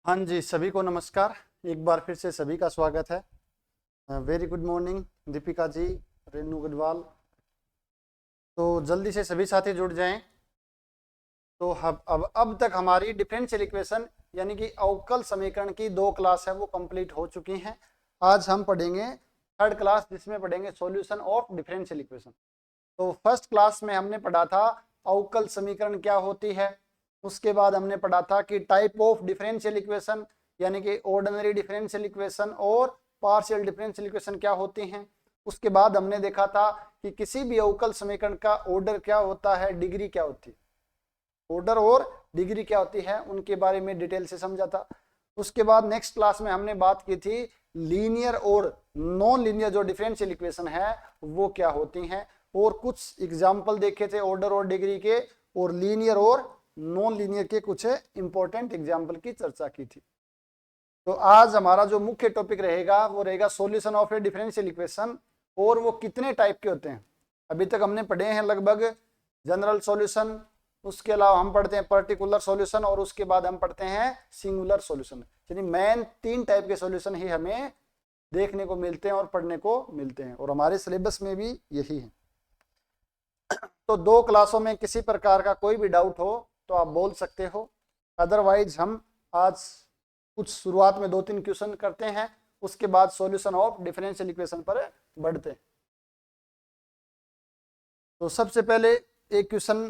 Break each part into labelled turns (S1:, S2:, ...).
S1: हाँ जी, सभी को नमस्कार। एक बार फिर से सभी का स्वागत है। Very good morning Deepika ji, Renu Garhwal. तो जल्दी से सभी साथी जुड़ जाएं। तो अब तक हमारी डिफरेंशियल इक्वेशन यानी कि अवकल समीकरण की 2 क्लास है वो कंप्लीट हो चुकी हैं। आज हम पढ़ेंगे थर्ड क्लास, जिसमें पढ़ेंगे सॉल्यूशन ऑफ डिफरेंशियल इक्वेशन। तो फर्स्ट क्लास में हमने पढ़ा था अवकल समीकरण क्या होती है। उसके बाद हमने पढ़ा था कि टाइप ऑफ डिफरेंशियल इक्वेशन यानी कि ऑर्डिनरी डिफरेंशियल इक्वेशन और पार्शियल डिफरेंशियल इक्वेशन क्या होती हैं। उसके बाद हमने देखा था कि किसी भी अवकल समीकरण का ऑर्डर क्या होता है, डिग्री क्या होती है, ऑर्डर और डिग्री क्या होती है, उनके बारे में डिटेल से समझा था। उसके बाद नेक्स्ट क्लास में हमने बात की थी लीनियर और नॉन लीनियर जो डिफरेंशियल इक्वेशन है वो क्या होती हैं, और कुछ एग्जाम्पल देखे थे ऑर्डर और डिग्री के, और लीनियर और नॉन लीनियर के कुछ इंपॉर्टेंट एग्जाम्पल की चर्चा की थी। तो आज हमारा जो मुख्य टॉपिक रहेगा वो रहेगा solution of A differential equation, और वो कितने टाइप के होते हैं। अभी तक हमने पढ़े हैं लगभग जनरल सॉल्यूशन, उसके अलावा हम पढ़ते हैं पर्टिकुलर सॉल्यूशन, और उसके बाद हम पढ़ते हैं सिंगुलर सॉल्यूशन। यानी मेन 3 टाइप के सॉल्यूशन ही हमें देखने को मिलते हैं और पढ़ने को मिलते हैं, और हमारे सिलेबस में भी यही है। तो 2 क्लासों में किसी प्रकार का कोई भी डाउट हो तो आप बोल सकते हो, अदरवाइज हम आज कुछ शुरुआत में 2-3 क्वेश्चन करते हैं, उसके बाद सॉल्यूशन ऑफ डिफरेंशियल इक्वेशन पर बढ़ते हैं। तो सबसे पहले एक क्वेश्चन,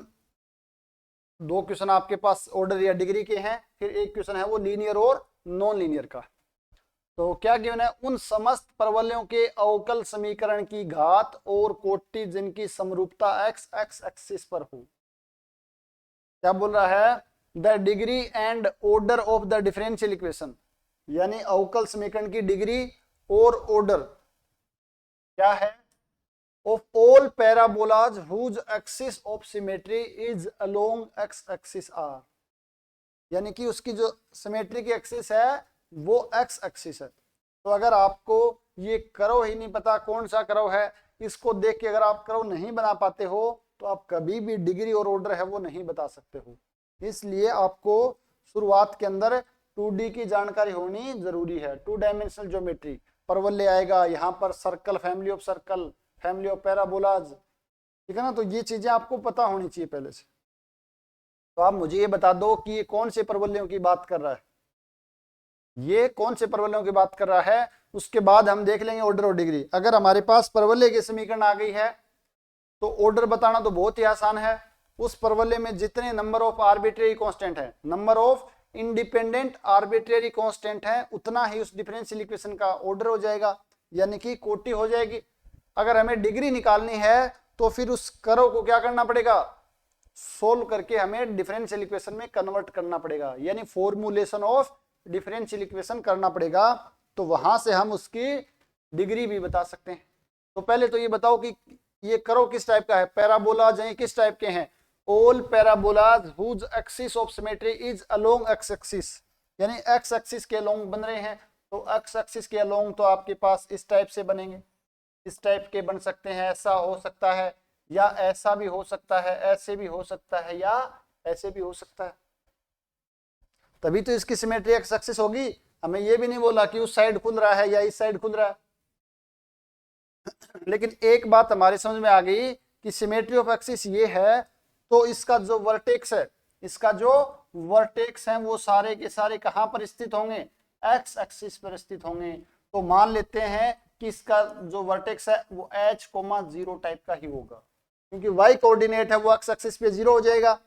S1: 2 क्वेश्चन आपके पास ऑर्डर या डिग्री के हैं, फिर एक क्वेश्चन है वो लीनियर और नॉन लीनियर का। तो क्या गिवन है, उन समस्त परवलयों के अवकल समीकरण की घात और कोटि जिनकी समरूपता x एक्सिस पर हो। क्या बोल रहा है, the degree and order of the differential equation, यानी अवकल समीकरण की डिग्री और ऑर्डर क्या है, of all parabolas whose axis of symmetry is along x axis r, यानी कि उसकी जो सिमेट्री की एक्सिस है वो x एक्सिस है। तो अगर आपको ये कर्व ही नहीं पता कौन सा कर्व है, इसको देख के अगर आप कर्व नहीं बना पाते हो तो आप कभी भी डिग्री और ऑर्डर है वो नहीं बता सकते हो। इसलिए आपको शुरुआत के अंदर 2D की जानकारी होनी जरूरी है। 2 डायमेंशनल ज्योमेट्री, परवलय आएगा, यहाँ पर circle, family of circle, family of parabolas, ठीक है ना। तो ये चीजें आपको पता होनी चाहिए पहले से। तो आप मुझे ये बता दो कि ये कौन से परवलयों की बात कर रहा है, ये कौन से परवलयों की बात कर रहा है। उसके बाद हम देख लेंगे ऑर्डर और डिग्री। अगर हमारे पास परवलय की समीकरण आ गई है तो ऑर्डर बताना तो बहुत ही आसान है। उस परवलय में जितने नंबर ऑफ आर्बिट्रेरी कांस्टेंट है, number of independent arbitrary constant है, उतना ही उस डिफरेंशियल इक्वेशन का ऑर्डर हो जाएगा, यानी कि कोटि हो जाएगी। अगर हमें डिग्री निकालनी है तो फिर उस कर्व को क्या करना पड़ेगा, सोल्व करके हमें डिफरेंशियल इक्वेशन में कन्वर्ट करना पड़ेगा, यानी फॉर्मूलेशन ऑफ डिफरेंशियल इक्वेशन करना पड़ेगा। तो वहां से हम उसकी डिग्री भी बता सकते हैं। तो पहले तो ये बताओ कि ये कर्व किस टाइप का है, पैराबोलाज हैं किस टाइप के हैं, all parabolas whose axis of symmetry is along x axis, यानी एक्स एक्सिस के अलोंग बन रहे हैं। तो एक्स एक्सिस के अलोंग तो आपके पास इस टाइप से बनेंगे, इस टाइप के बन सकते हैं, ऐसा हो सकता है, या ऐसा भी हो सकता है, ऐसे भी हो सकता है, या ऐसे भी हो सकता है। तभी तो इसकी सिमेट्री एक्स एक्सिस होगी। हमें ये भी नहीं बोला कि उस साइड खुल रहा है या इस साइड खुल रहा है। लेकिन एक बात हमारी समझ में आ गई कि सिमेट्री ऑफ एक्सिस ये है, तो इसका जो वर्टेक्स है, इसका जो वर्टेक्स है वो सारे के सारे कहां पर स्थित होंगे, एक्स एक्सिस पर स्थित होंगे। तो मान लेते हैं कि इसका जो वर्टेक्स है वो h,0 टाइप का ही होगा, क्योंकि y कोऑर्डिनेट है वो एक्स एक्सिस पे 0 हो जाएगा,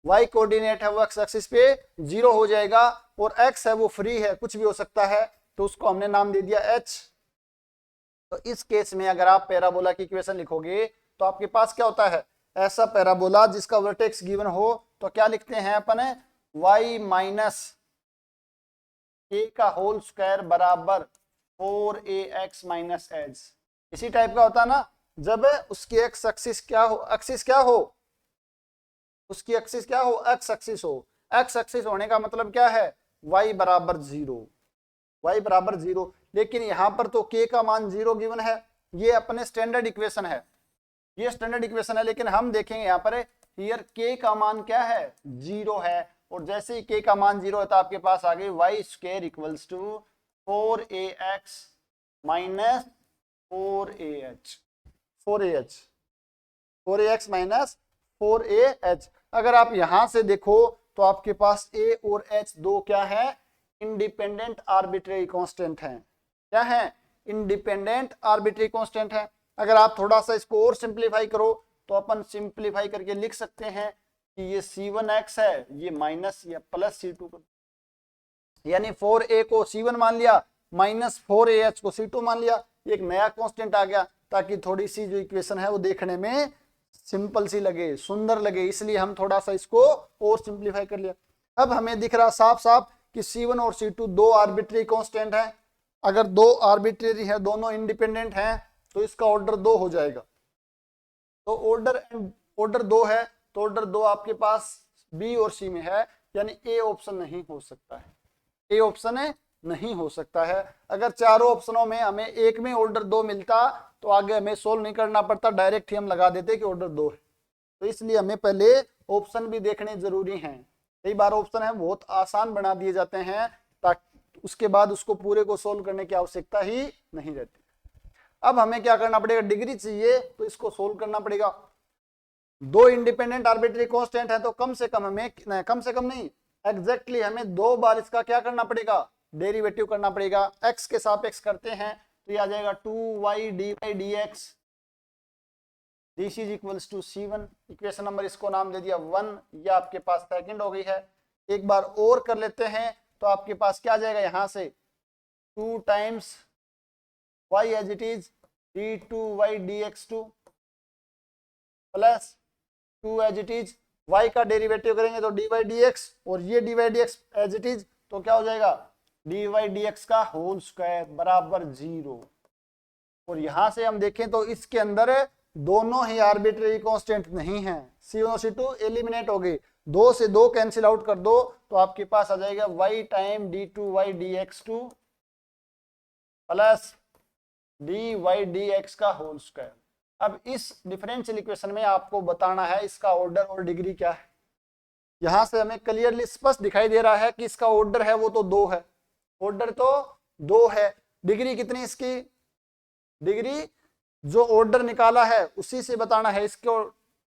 S1: y कोऑर्डिनेट है वो एक्स एक्सिस पे 0 हो जाएगा, और x है वो फ्री है, कुछ भी हो सकता है, तो उसको हमने नाम दे दिया h। तो इस केस में अगर आप पैराबोला की इक्वेशन लिखोगे तो आपके पास क्या होता है, ऐसा पैराबोला जिसका वर्टेक्स गिवन हो, तो क्या लिखते हैं अपन, y माइनस a का होल स्क्वायर बराबर 4ax माइनस h। इसी टाइप का होता है ना, जब उसकी एक्स एक्सिस क्या हो, एक्सिस क्या हो, उसकी एक्सिस क्या हो, एक्स एक्सिस हो। एक्स एक्सिस होने का मतलब क्या है, y बराबर 0, y बराबर 0। लेकिन यहां पर तो k का मान 0 गिवन है, ये अपने स्टैंडर्ड इक्वेशन है, ये स्टैंडर्ड इक्वेशन है। लेकिन हम देखेंगे यहाँ पर हियर k का मान क्या है, 0 है। और जैसे ही k का मान 0 है तो आपके पास आ गई y square equals to 4ax minus 4ax minus 4ah। अगर आप यहां से देखो तो आपके पास a और h दो क्या है, इंडिपेंडेंट आर्बिट्रेरी कांस्टेंट हैं। क्या है, इंडिपेंडेंट आर्बिट्रेरी कांस्टेंट है। अगर आप थोड़ा सा इसको और सिंप्लीफाई करो तो अपन सिंप्लीफाई करके लिख सकते हैं कि ये c1x है, ये माइनस या प्लस c2, यानी 4a को c1 मान लिया माइनस 4ah को c2 मान लिया। एक नया कांस्टेंट आ गया ताकि थोड़ी सी जो इक्वेशन है वो देखने में सिंपल सी लगे, सुंदर लगे, इसलिए हम थोड़ा सा इसको और सिंप्लीफाई कर लिया। अब हमें दिख रहा साफ साफ कि c1 और c2 दो आर्बिट्रेरी कांस्टेंट हैं। अगर दो आर्बिट्रेरी है, दोनों इंडिपेंडेंट हैं, तो इसका ऑर्डर 2 हो जाएगा। तो ऑर्डर 2 है तो ऑर्डर 2 आपके पास बी और सी में है, यानी ए ऑप्शन नहीं हो सकता है। ए ऑप्शन है नहीं हो सकता है। अगर चारों ऑप्शनों में हमें एक में ऑर्डर 2 मिलता तो आगे हमें सोल्व नहीं करना पड़ता, डायरेक्ट ही हम लगा देते कि ऑर्डर 2 है। तो इसलिए हमें पहले ऑप्शन भी देखने जरूरी हैं। कई बार ऑप्शन है बहुत आसान बना दिए जाते हैं ताकि उसके बाद उसको पूरे को सोल्व करने की आवश्यकता ही नहीं रहती। अब हमें क्या करना पड़ेगा, डिग्री चाहिए तो इसको सोल्व करना पड़ेगा। दो इंडिपेंडेंट आर्बिट्रेरी कांस्टेंट है तो कम से कम हमें, कम से कम नहीं, एग्जैक्टली हमें 2 बार इसका क्या करना पड़ेगा, डेरिवेटिव करना पड़ेगा। x के सापेक्ष करते हैं तो ये आ जाएगा 2y dy dx, this is equals to c1। Equation number इसको नाम दे दिया 1, ये आपके पास सेकंड हो गई है। एक बार और कर लेते हैं तो आपके पास क्या आ जाएगा, यहां से 2 times y as it is d2y dx2 plus 2 as it is y का डेरिवेटिव करेंगे तो dy dx, और ये dy dx as it is तो क्या हो जाएगा, dy dx का होल स्क्वायर बराबर 0। और यहां से हम देखें तो इसके अंदर दोनों ही आर्बिट्रेरी कांस्टेंट नहीं है, c1 और c2 एलिमिनेट हो गए, 2 से 2 कैंसिल आउट कर दो तो आपके पास आ जाएगा y time d2y dx2 plus dy dx का होल स्क्वायर। अब इस डिफरेंशियल इक्वेशन में आपको बताना है इसका ऑर्डर और डिग्री क्या है। यहां से हमें क्लियरली स्पष्ट दिखाई दे रहा है कि इसका ऑर्डर है वो तो 2 है, ऑर्डर तो 2 है। डिग्री कितनी इसकी, डिग्री जो ऑर्डर निकाला है उसी से बताना है। इसको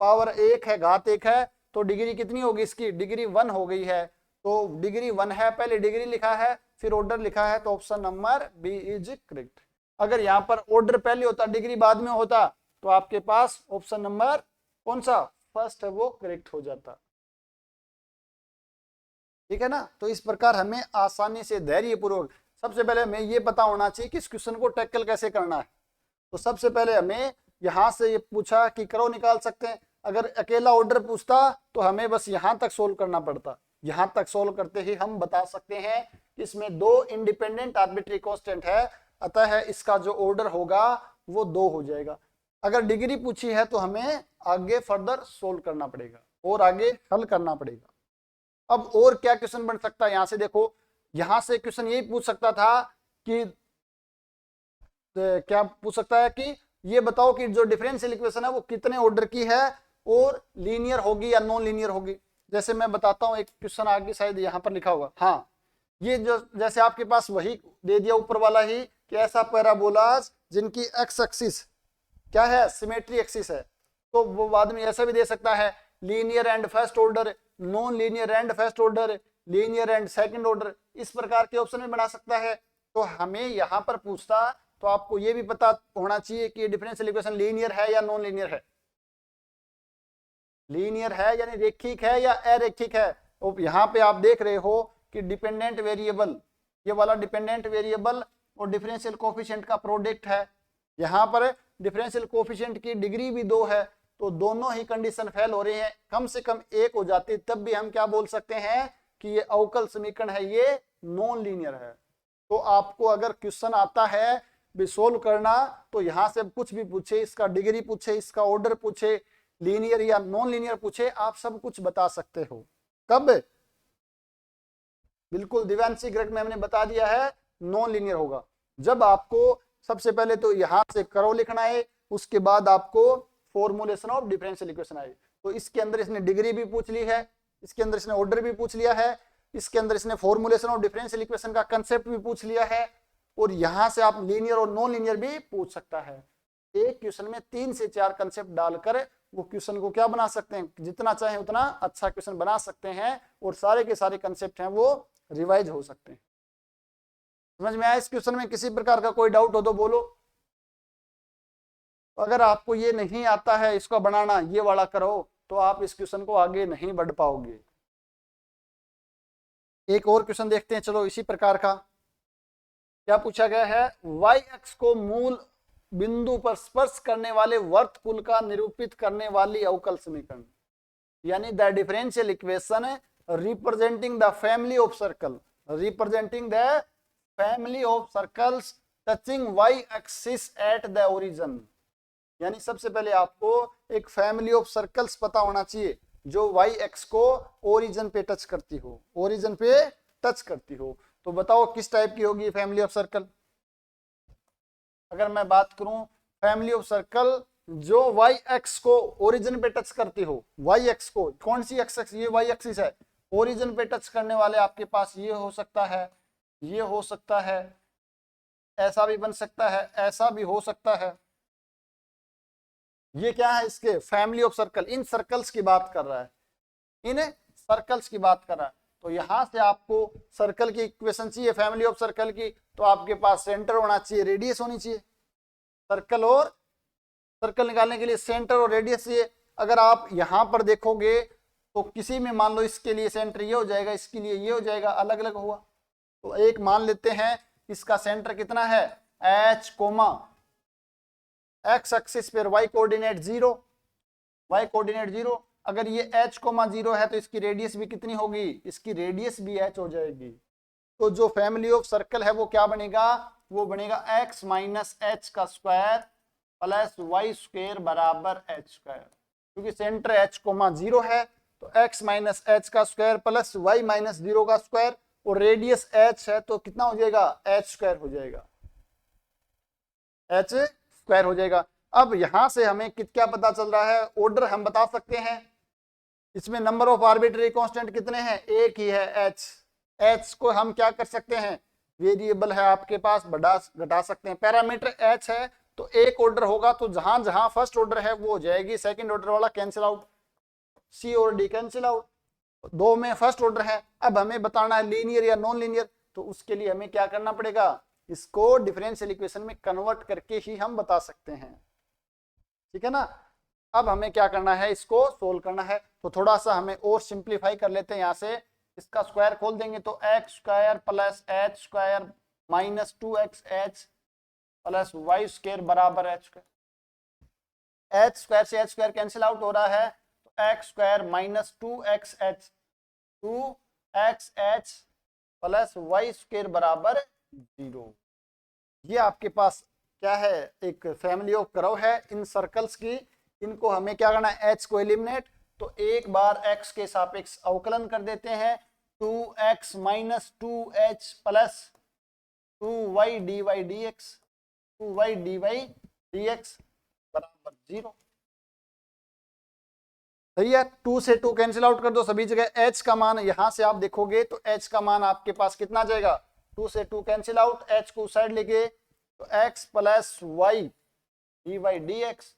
S1: पावर 1 है, घात 1 है, तो डिग्री कितनी होगी इसकी, डिग्री 1 हो गई है। तो डिग्री 1 है, पहले डिग्री लिखा है फिर ऑर्डर लिखा है, तो option number B is correct. अगर यहाँ पर ऑर्डर पहले होता डिग्री बाद में होता तो आपके पास ऑप्शन नंबर कौन सा फर्स्ट है वो करेक्ट हो जाता। ठीक है ना। तो इस प्रकार हमें आसानी से धैर्यपूर्वक, सबसे पहले हमें ये पता होना चाहिए कि इस क्वेश्चन को टैकल कैसे करना है। तो सबसे पहले हमें यहां से ये पूछा कि करो निकाल सकते हैं, अगर अकेला ऑर्डर पूछता तो हमें बस यहां तक सोल्व करना पड़ता। यहां तक सोल्व करते ही हम बता सकते हैं कि इसमें 2 इंडिपेंडेंट आर्बिट्रेरी कांस्टेंट है, अतः इसका जो ऑर्डर होगा वो 2 हो जाएगा। अगर डिग्री पूछी है तो हमें आगे फर्दर सोल्व करना पड़ेगा और आगे हल करना पड़ेगा। अब और क्या क्वेश्चन बन सकता है, यहां से देखो, यहां से क्वेश्चन यही पूछ सकता था कि क्या पूछ सकता है कि ये बताओ कि जो डिफरेंशियल इक्वेशन है वो कितने ऑर्डर की है और लीनियर होगी या नॉन लीनियर होगी। जैसे मैं बताता हूं, एक क्वेश्चन आगे शायद यहां पर लिखा होगा, हाँ ये जो जैसे आपके पास वही दे दिया ऊपर वाला ही कि ऐसा पैराबोलाज जिनकी एक्स एक्सिस क्या है, सिमेट्री एक्सिस है, तो वो बाद में ऐसा भी दे सकता है linear and first order, non linear and first order, linear and second order, इस प्रकार के ऑप्शन में बना सकता है। तो हमें यहाँ पर पूछता तो आपको ये भी पता होना चाहिए कि डिफरेंशियल इक्वेशन लीनियर है या नॉन लीनियर है। लीनियर है यानी रेखिक है या अरेखिक है। तो यहाँ पे आप देख रहे हो कि डिपेंडेंट वेरिएबल, ये वाला डिपेंडेंट वेरिएबल और डिफरेंशियल कोफिशिएंट का प्रोडक्ट है। यहाँ पर डिफरेंशियल कोफिशिएंट की डिग्री भी 2 है, तो दोनों ही कंडीशन फेल हो रही हैं, कम से कम 1 हो जाती तब भी हम क्या बोल सकते हैं कि ये अवकल समीकरण है, ये नॉन लीनियर है। तो आपको अगर क्वेश्चन आता है भी सोल्व करना तो यहां से कुछ भी पूछे, इसका डिग्री पूछे, इसका ऑर्डर पूछे, लीनियर या नॉन लीनियर पूछे, आप सब कुछ बता सकते हो। कब, बिल्कुल दिव्यांशी ग्रेड में हमने बता दिया है नॉन लीनियर होगा जब आपको सबसे पहले तो यहां से करो लिखना है, उसके बाद आपको फॉर्मूलेशन ऑफ डिफरेंशियल इक्वेशन आए। तो इसके अंदर इसने डिग्री भी पूछ ली है, इसके अंदर इसने ऑर्डर भी पूछ लिया है, इसके अंदर इसने फॉर्मुलेशन ऑफ डिफरेंशियल इक्वेशन का कंसेप्ट भी पूछ लिया है, और यहां से आप लीनियर और नॉन लीनियर भी पूछ सकता है। एक क्वेश्चन में 3 से 4 कंसेप्ट डालकर वो क्वेश्चन को क्या बना सकते हैं, जितना चाहे उतना अच्छा क्वेश्चन बना सकते हैं, और सारे के सारे कंसेप्ट हैं वो रिवाइज हो सकते हैं। समझ में आया? इस क्वेश्चन में किसी प्रकार का कोई डाउट हो तो बोलो। अगर आपको ये नहीं आता है इसका बनाना, ये वाला करो, तो आप इस क्वेश्चन को आगे नहीं बढ़ पाओगे। एक और क्वेश्चन देखते हैं, चलो इसी प्रकार का। क्या पूछा गया है, y अक्ष को मूल बिंदु पर स्पर्श करने वाले वर्तकुल का निरूपित करने वाली अवकल समीकरण, यानी the differential equation representing the family of circle, representing the family of circles touching y axis at the origin. यानी सबसे पहले आपको एक फैमिली ऑफ सर्कल्स पता होना चाहिए जो y एक्स को ओरिजिन पे टच करती हो, ओरिजिन पे टच करती हो। तो बताओ किस टाइप की होगी फैमिली ऑफ सर्कल। अगर मैं बात करूं फैमिली ऑफ सर्कल जो y एक्स को ओरिजिन पे टच करती हो, y एक्स को, कौन सी एक्सिस, ये y एक्सिस है, ओरिजिन पे टच करने वाले आपके पास ये हो सकता है, ये हो सकता है, ऐसा भी बन सकता है, ऐसा भी हो सकता है। ये क्या है, इसके family of circle, in circles की बात कर रहा है, इन सर्कल्स की बात कर रहा है। तो यहां से आपको सर्कल की इक्वेशन चाहिए फैमिली ऑफ सर्कल की, तो आपके पास सेंटर होना चाहिए, रेडियस होनी चाहिए। सर्कल और सर्कल निकालने के लिए सेंटर और रेडियस चाहिए। अगर आप यहां पर देखोगे तो किसी में मान लो इसके लिए सेंटर ये हो जाएगा, इसके लिए ये हो जाएगा, अलग अलग हुआ। तो एक मान लेते हैं इसका सेंटर कितना है h, एक्स एक्सिस पर y कोऑर्डिनेट 0, y कोऑर्डिनेट 0। अगर ये h, 0 है तो इसकी रेडियस भी कितनी होगी, इसकी रेडियस भी h हो जाएगी। तो जो फैमिली ऑफ सर्कल है वो क्या बनेगा, वो बनेगा x माइनस एच का स्क्वायर प्लस वाई स्क्वायर बराबर h स्क्वायर। क्योंकि सेंटर h, 0 है तो x माइनस एच का स्क्वायर प्लस y माइनस 0 का स्क्वायर, और रेडियस h है तो कितना हो जाएगा, h स्क्वायर हो जाएगा, h स्क्वायर हो जाएगा। अब यहां से हमें क्या पता चल रहा है, ऑर्डर हम बता सकते हैं। इसमें नंबर ऑफ आर्बिट्रेरी कांस्टेंट कितने हैं, एक ही है h। h को हम क्या कर सकते हैं, वेरिएबल है आपके पास, बढ़ा घटा सकते हैं। पैरामीटर h है तो एक ऑर्डर होगा, तो जहां जहां फर्स्ट ऑर्डर है वो हो जाएगी, सेकंड ऑर्डर वाला कैंसिल आउट, c और d कैंसिल आउट। दो में फर्स्ट ऑर्डर है। अब हमें बताना है लीनियर या नॉन लीनियर, तो उसके लिए हमें क्या करना पड़ेगा, इसको डिफरेंशियल इक्वेशन में कन्वर्ट करके ही हम बता सकते हैं, ठीक है ना। अब हमें क्या करना है, इसको सोल्व करना है। तो थोड़ा सा हमें और सिंप्लीफाई कर लेते हैं। यहाँ से इसका स्क्वायर खोल देंगे तो x square plus h square minus 2xh plus y square बराबर h स्क्वायर। एच स्क्वायर से एच स्क्वायर कैंसिल आउट हो रहा है, तो x square minus 2xh plus y square बराबर 0। ये आपके पास क्या है, एक फैमिली ऑफ कर्व है इन सर्कल्स की। इनको हमें क्या करना है, h को एलिमिनेट, तो एक बार x के सापेक्ष अवकलन कर देते हैं, 2x minus 2h plus 2y dy dx, 2y dy dx बराबर 0। सही है, 2 से 2 कैंसिल आउट कर दो सभी जगह। h का मान यहां से आप देखोगे तो h का मान आपके पास कितना जाएगा, 2 से 2 कैंसिल आउट, h को साइड लेके तो x plus y dy dx।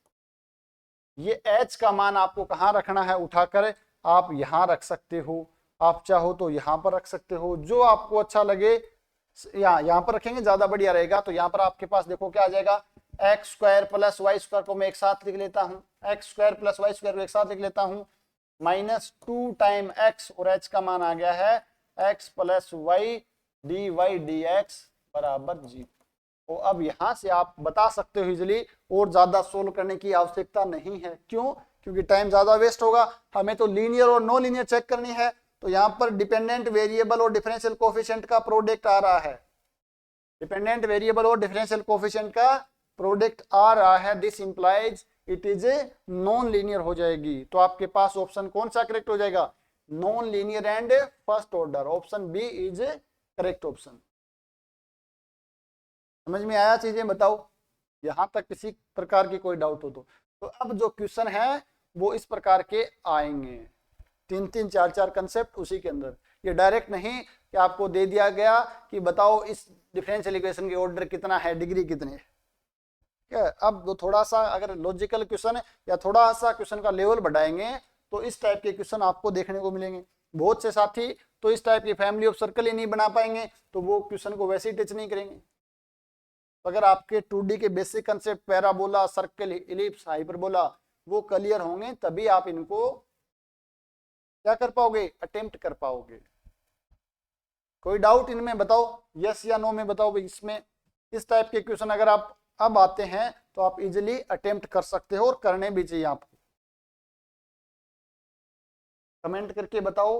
S1: ये h का मान आपको कहाँ रखना है, उठाकर आप यहां रख सकते हो, आप चाहो तो यहां पर रख सकते हो, जो आपको अच्छा लगे। यहाँ पर रखेंगे ज्यादा बढ़िया रहेगा। तो यहाँ पर आपके पास देखो क्या आ जाएगा, x square plus y square को मैं एक साथ लिख लेता हूँ, x square plus y square को एक साथ लिख लेता हूँ, माइनस 2 टाइम एक्स, और एच का मान आ गया है x plus y d y d x बराबर 0। तो अब यहां से आप बता सकते हो इजिली, और ज्यादा सोल्व करने की आवश्यकता नहीं है। क्यों, क्योंकि टाइम ज्यादा वेस्ट होगा। हमें तो लीनियर और नॉन लीनियर चेक करनी है। तो यहाँ पर डिपेंडेंट वेरिएबल और डिफरेंशियल कोफिशिएंट का प्रोडक्ट आ रहा है, डिपेंडेंट वेरिएबल और डिफरेंशियल कोफिशिएंट का प्रोडक्ट आ रहा है, this implies it is a non linear हो जाएगी। तो आपके पास ऑप्शन कौन सा करेक्ट हो जाएगा, nonlinear and first order, option B is a correct option. समझ में आया चीजें, बताओ यहां तक किसी प्रकार की कोई डाउट हो तो अब जो क्वेश्चन है वो इस प्रकार के आएंगे। तीन तीन चार चार कंसेप्ट उसी के अंदर। ये डायरेक्ट नहीं कि आपको दे दिया गया कि बताओ इस डिफरेंशियल इक्वेशन के ऑर्डर कितना है, डिग्री कितनी है। क्या अब वो थोड़ा सा अगर लॉजिकल क्वेश्चन है या थोड़ा सा क्वेश्चन का लेवल बढ़ाएंगे तो इस टाइप के क्वेश्चन आपको देखने को मिलेंगे। बहुत से साथी तो इस टाइप की फैमिली ऑफ सर्कल ही नहीं बना पाएंगे, तो वो क्वेश्चन को वैसे ही टच नहीं करेंगे। अगर आपके 2D के basic concept parabola, circle, ellipse, hyperbola वो क्लियर होंगे तभी आप इनको क्या कर पाओगे, अटेम्प्ट कर पाओगे। कोई डाउट इनमें बताओ, यस या नो में बताओ भाई। इसमें इस टाइप के क्वेश्चन अगर आप अब आते हैं तो आप इजीली अटेम्प्ट कर सकते हो और करने भी चाहिए आपको। कमेंट करके बताओ,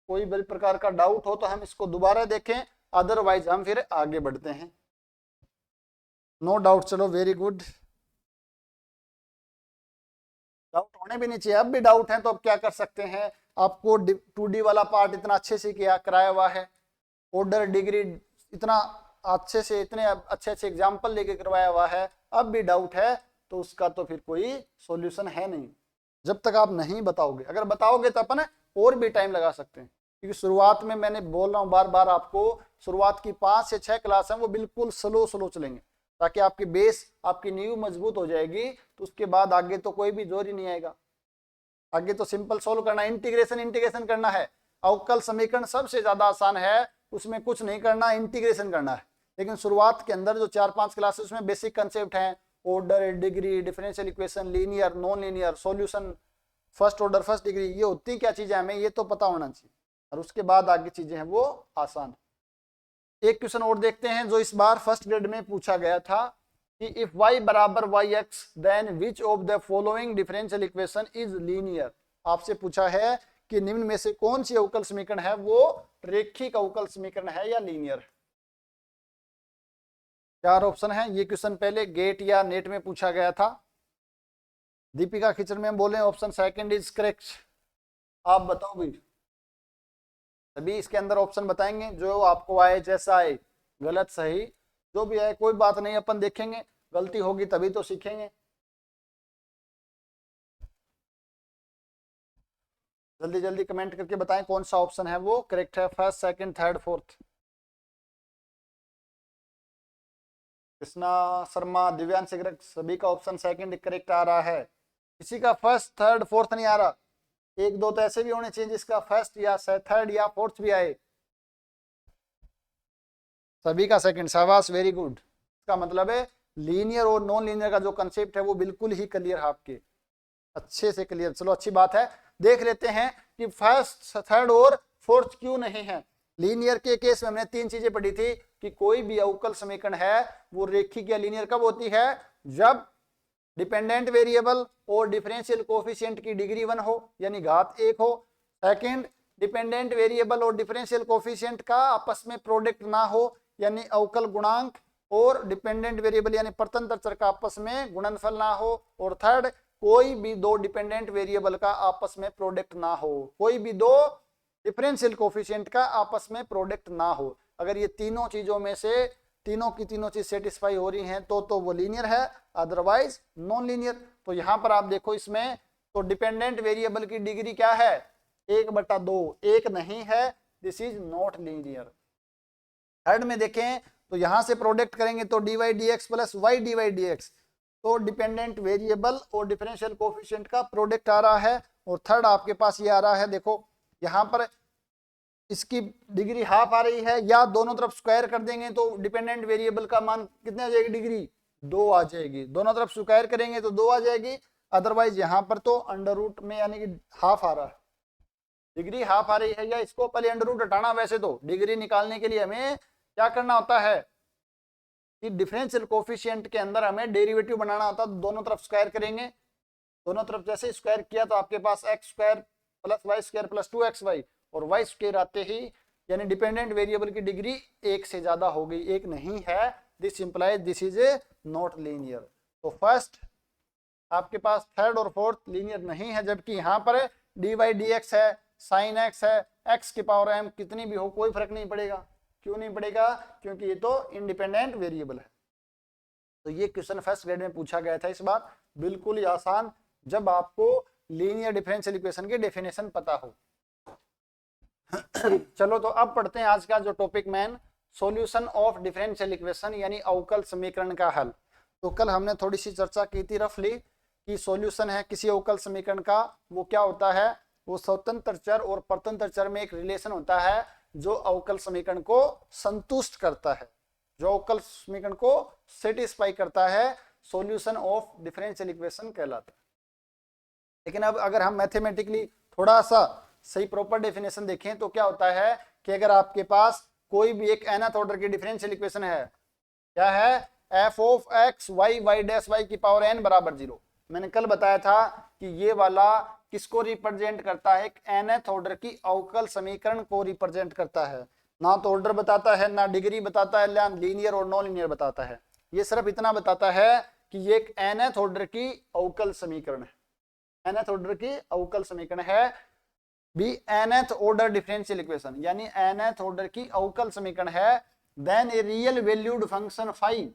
S1: कोई भी प्रकार का डाउट हो तो हम इसको दोबारा देखें, अदरवाइज हम फिर आगे बढ़ते हैं। नो डाउट, चलो वेरी गुड। डाउट होने भी नहीं चाहिए, अब भी डाउट है तो अब क्या कर सकते हैं, आपको 2D वाला पार्ट इतना अच्छे से किया कराया हुआ है, ऑर्डर डिग्री इतना अच्छे से, इतने अच्छे अच्छे एग्जाम्पल लेके करवाया हुआ है, अब भी डाउट है तो उसका तो फिर कोई सॉल्यूशन है नहीं जब तक आप नहीं बताओगे। अगर बताओगे तो अपन और भी टाइम लगा सकते हैं, क्योंकि शुरुआत में मैंने बोल रहा हूँ बार बार आपको, शुरुआत की 5 से 6 क्लास है वो बिल्कुल स्लो स्लो चलेंगे ताकि आपकी बेस, आपकी नींव मजबूत हो जाएगी, तो उसके बाद आगे तो कोई भी जोर ही नहीं आएगा। आगे तो सिंपल सोल्व करना, इंटीग्रेशन करना है। अवकल समीकरण सबसे ज्यादा आसान है, उसमें कुछ नहीं करना, इंटीग्रेशन करना है। लेकिन शुरुआत के अंदर जो 4-5 क्लासेस में बेसिक कंसेप्ट हैं, order, degree, differential equation, linear, non linear, solution, first order, first degree, ये होती क्या चीजें हमें ये तो पता होना चाहिए, और उसके बाद आगे चीजें हैं वो आसान। एक क्वेश्चन और देखते हैं जो इस बार फर्स्ट ग्रेड में पूछा गया था कि इफ y बराबर yx then which of the following differential equation is linear. आपसे पूछा है कि निम्न में से कौन सी अवकल समीकरण है वो रेखिक अवकल समीकरण है या लीनियर। 4 ऑप्शन है। ये क्वेश्चन पहले गेट या नेट में पूछा गया था। दीपिका खिचड़ में बोले ऑप्शन सेकंड इज करेक्ट। आप बताओ भाई, तभी इसके अंदर ऑप्शन बताएंगे जो आपको आए, जैसा आए, गलत सही जो भी है कोई बात नहीं, अपन देखेंगे, गलती होगी तभी तो सीखेंगे। जल्दी जल्दी कमेंट करके बताएं कौन सा ऑप्शन है वो करेक्ट है, first, second, third, fourth. Krishna Sharma, Divyansh cigarette, सभी का ऑप्शन सेकंड करेक्ट आ रहा है, किसी का फर्स्ट, थर्ड, फोर्थ नहीं आ रहा। एक दो तो ऐसे भी होने चाहिए जिसका फर्स्ट या थर्ड या फोर्थ भी आए। सभी का सेकंड, शाबाश, वेरी गुड। इसका मतलब है लीनियर और नॉन लीनियर का जो कंसेप्ट है वो बिल्कुल ही क्लियर है आपके, अच्छे से क्लियर। चलो अच्छी बात है, देख लेते हैं कि फर्स्ट, थर्ड और फोर्थ क्यों नहीं है। लीनियर के केस में हमने 3 चीजें पढ़ी थी कि कोई भी अवकल समीकरण है वो रेखिक या लीनियर कब होती है, जब डिपेंडेंट वेरिएबल और डिफरेंशियल कोफिशिएंट की डिग्री 1 हो यानी घात 1 हो। सेकंड, डिपेंडेंट वेरिएबल और डिफरेंशियल कोफिशिएंट का आपस में प्रोडक्ट ना हो यानी अवकल गुणांक, और डिपेंडेंट वेरिएबल यानी प्रतंत्र चर का आपस में गुणनफल ना हो। और थर्ड, कोई भी 2 डिपेंडेंट वेरिएबल का आपस में प्रोडक्ट ना हो, कोई भी 2 डिफरेंशियल कोफिशिएंट का आपस में प्रोडक्ट ना हो। अगर ये तीनों चीजों में से तीनों की तीनों चीज सेटिस्फाई हो रही हैं तो वो लीनियर है, अदरवाइज नॉन लीनियर। तो यहां पर आप देखो इसमें तो डिपेंडेंट वेरिएबल की डिग्री क्या है, 1/2, 1 नहीं है, this is not linear. Third में देखें तो यहां से प्रोडक्ट करेंगे तो dy dx plus y dy dx, तो डिपेंडेंट वेरिएबल और डिफरेंशियल कोफिशिएंट का प्रोडक्ट आ रहा है। और थर्ड आपके पास ये आ रहा है, देखो यहां पर इसकी डिग्री हाफ आ रही है, या दोनों तरफ स्क्वायर कर देंगे तो डिपेंडेंट वेरिएबल का मान कितने आ जाएगी, डिग्री 2 आ जाएगी। दोनों तरफ स्क्वायर करेंगे तो 2 आ जाएगी, अदरवाइज यहां पर तो अंडर रूट में यानी कि हाफ आ रहा है, डिग्री हाफ आ रही है। या इसको पहले अंडर रूट हटाना, वैसे तो डिग्री निकालने के लिए हमें क्या करना होता है कि डिफरेंशियल कोफिशिएंट के अंदर हमें डेरिवेटिव बनाना होता है, दोनों तरफ स्क्वायर करेंगे। दोनों तरफ जैसे स्क्वायर किया तो आपके पास x square plus y square plus 2xy, और y स्क्वायर आते ही यानी डिपेंडेंट वेरिएबल की डिग्री 1 से ज्यादा हो गई, 1 नहीं है, this implies this is a not linear. तो फर्स्ट आपके पास थर्ड और फोर्थ लीनियर नहीं है, जबकि यहाँ पर dy dx है, साइन x है, x की पावर m कितनी भी हो कोई फर्क नहीं पड़ेगा। क्यों नहीं पड़ेगा, क्योंकि ये तो इंडिपेंडेंट वेरिएबल है। तो ये क्वेश्चन फर्स्ट ग्रेड में पूछा गया था इस बार, बिल्कुल ही आसान, जब आपको लीनियर डिफरेंशियल इक्वेशन की डेफिनेशन पता हो। चलो तो अब पढ़ते हैं आज का जो topic main, solution of differential equation यानी अवकल समीकरण का हल। तो कल हमने थोड़ी सी चर्चा की थी रफली कि सॉल्यूशन है किसी अवकल समीकरण का, वो क्या होता है, वो स्वतंत्र चर और परतंत्र चर में एक रिलेशन होता है जो अवकल समीकरण को संतुष्ट करता है, जो अवकल समीकरण को सेटिस्फाई करता है, सॉल्यूशन ऑफ डिफरेंशियल इक्वेशन कहलाता है। लेकिन अब अगर हम मैथमेटिकली थोड़ा सा सही प्रॉपर डेफिनेशन देखें तो क्या होता है कि अगर आपके पास कोई भी एक nth ऑर्डर की डिफरेंशियल इक्वेशन है, क्या है, f of x y y dash y की पावर n बराबर 0। मैंने कल बताया था कि ये वाला किसको रिप्रेजेंट करता है, एक nth ऑर्डर की अवकल समीकरण को रिप्रेजेंट करता है। ना तो ऑर्डर बताता है, ना डिग्री बताता है, ना लीनियर और नॉन लीनियर बताता है, ये सिर्फ इतना बताता है कि ये एक nth ऑर्डर की अवकल समीकरण है, nth ऑर्डर की अवकल समीकरण है भी nth ऑर्डर डिफरेंशियल इक्वेशन यानी nth ऑर्डर की अवकल समीकरण है। Then a real valued function phi,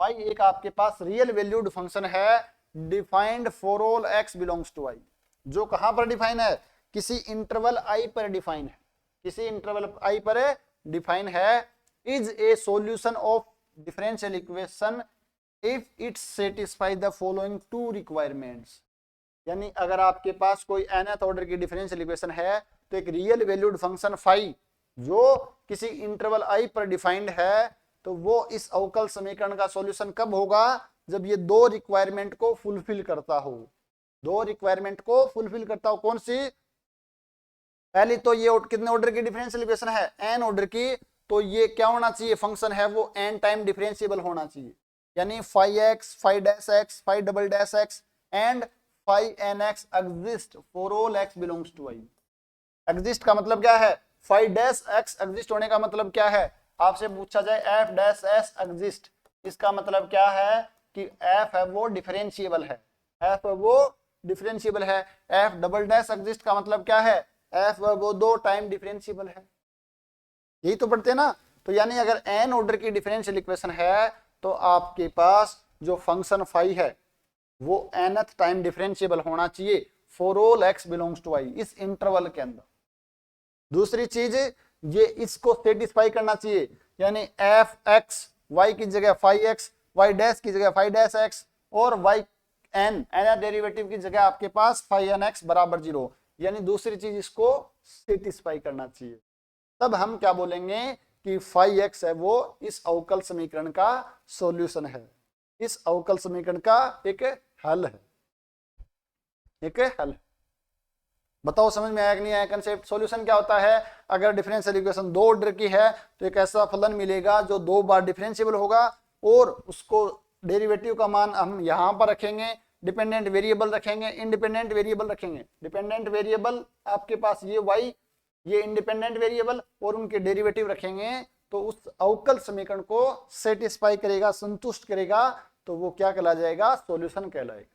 S1: phi एक आपके पास रियल वैल्यूड फंक्शन है defined for all x belongs to i, जो कहां पर डिफाइन है, किसी इंटरवल i पर डिफाइन है, किसी इंटरवल i पर डिफाइन है, is a solution of differential equation if it satisfy the following two requirements. यानी अगर आपके पास कोई nth ऑर्डर की डिफरेंशियल इक्वेशन है तो एक रियल वैल्यूड फंक्शन फाई जो किसी इंटरवल i पर डिफाइंड है, तो वो इस अवकल समीकरण का सॉल्यूशन कब होगा, जब ये दो रिक्वायरमेंट को फुलफिल करता हो, दो रिक्वायरमेंट को फुलफिल करता हो। कौन सी, पहली तो ये कितने ऑर्डर की डिफरेंशियल इक्वेशन है, n ऑर्डर की, तो ये क्या होना चाहिए, फंक्शन है वो n टाइम डिफरेंशिएबल होना चाहिए, यानी phi x, phi dash x, phi double dash x and phi n x exist for all x belongs to i। Exist का मतलब क्या है, फाई डैश एक्स एग्जिस्ट होने का मतलब क्या है, आपसे पूछा जाए f डैश एस एग्जिस्ट, इसका मतलब क्या है कि f है वो डिफरेंशिएबल है, f है वो डिफरेंशिएबल है। f डबल डैश एग्जिस्ट का मतलब क्या है, f है वो दो टाइम डिफरेंशिएबल है, यही तो पढ़ते हैं ना। तो यानी अगर n ऑर्डर की डिफरेंशियल इक्वेशन है तो आपके पास जो फंक्शन फाई है वो nth टाइम डिफरेंशिएबल होना चाहिए for all x belongs to i, इस इंटरवल के अंदर। दूसरी चीज ये इसको सेटिस्फाई करना चाहिए, यानी f x y की जगह फाई x, y डैश की जगह फाई डैश x और y n डेरिवेटिव की जगह आपके पास फाई n x बराबर 0, यानी दूसरी चीज इसको सेटिस्फाई करना चाहिए। तब हम क्या बोलेंगे कि फाई x है वो इस अवकल समीकरण का सॉल्यूशन है, इस अवकल समीकरण का एक हल है, एक हल। बताओ समझ में आया कि नहीं आया कंसेप्ट। सॉल्यूशन क्या होता है, अगर डिफरेंशियल इक्वेशन दो ऑर्डर की है तो एक ऐसा फलन मिलेगा जो दो बार डिफरेंशिएबल होगा और उसको डेरिवेटिव का मान हम यहां पर रखेंगे, डिपेंडेंट वेरिएबल रखेंगे, इंडिपेंडेंट वेरिएबल रखेंगे। डिपेंडेंट वेरिएबल आपके पास ये y, ये इंडिपेंडेंट वेरिएबल और उनके डेरिवेटिव रखेंगे, तो उस अवकल समीकरण को सेटिस्फाई करेगा, संतुष्ट करेगा, तो वो क्या कहला जाएगा, सॉल्यूशन कहलाएगा,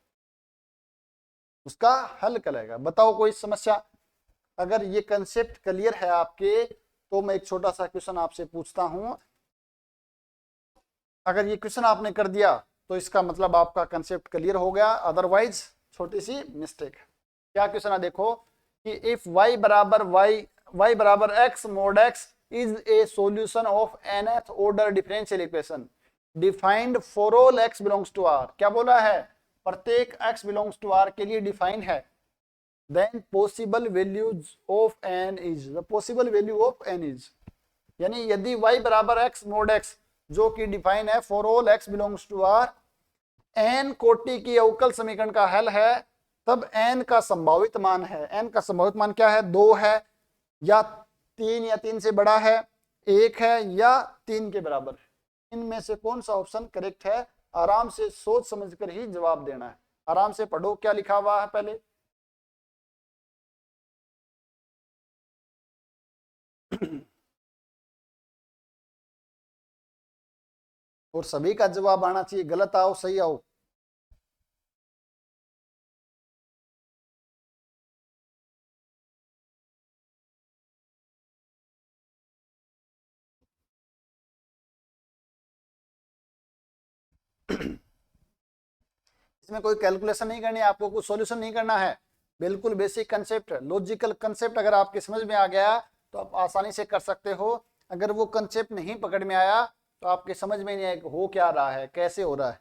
S1: उसका हल कहलाएगा। बताओ कोई समस्या, अगर ये कंसेप्ट क्लियर है आपके तो मैं एक छोटा सा क्वेश्चन आपसे पूछता हूं। अगर ये क्वेश्चन आपने कर दिया तो इसका मतलब आपका कंसेप्ट क्लियर हो गया, अदरवाइज छोटी सी मिस्टेक है। क्या क्वेश्चन है देखो कि इफ y बराबर x mod x is a solution of nth order differential equation defined for all x belongs to r, क्या बोला है, प्रत्येक x belongs to r के लिए डिफाइन है। then possible values of n is, the possible value of n is, यानी यदि y बराबर x mod x जो कि डिफाइन है for all x belongs to r, n कोटि की अवकल समीकरण का हल है, तब n का संभावित मान है, n का संभावित मान क्या है, 2 है या 3 या 3 से बड़ा है, 1 है या 3 के बराबर है, इनमें से कौन सा ऑप्शन करेक्ट है, आराम से सोच समझकर ही जवाब देना है। आराम से पढ़ो क्या लिखा हुआ है पहले। और सभी का जवाब आना चाहिए, गलत आओ सही आओ। इसमें कोई कैलकुलेशन नहीं करनी है आपको, कुछ सॉल्यूशन नहीं करना है, बिल्कुल बेसिक कंसेप्ट, लॉजिकल कंसेप्ट अगर आपके समझ में आ गया तो आप आसानी से कर सकते हो। अगर वो कंसेप्ट नहीं पकड़ में आया तो आपके समझ में नहीं आएगा हो क्या रहा है, कैसे हो रहा है।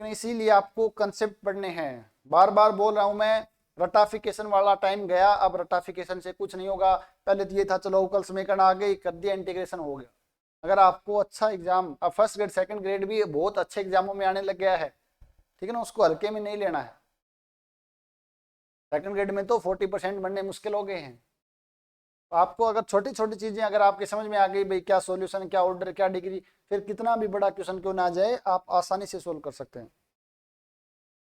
S1: इसीलिए आपको कंसेप्ट पढ़ने हैं। बार बार बोल रहा हूं मैं, रटाफिकेशन वाला टाइम गया, अब रटाफिकेशन से कुछ नहीं होगा। पहले तो ये था चलो अवकल समीकरण आ गई, कर दिया, इंटीग्रेशन हो गया। अगर आपको अच्छा एग्जाम, अब फर्स्ट ग्रेड सेकंड ग्रेड भी बहुत अच्छे एग्जामों में आने लग गया है, ठीक है ना, उसको हल्के में नहीं लेना है। सेकंड ग्रेड में तो 40% बनने मुश्किल हो गए हैं। तो आपको अगर छोटी छोटी चीजें अगर आपके समझ में आ गई, भाई क्या सॉल्यूशन, क्या ऑर्डर, क्या डिग्री, फिर कितना भी बड़ा क्वेश्चन क्यों ना आ जाए आप आसानी से सोल्व कर सकते हैं।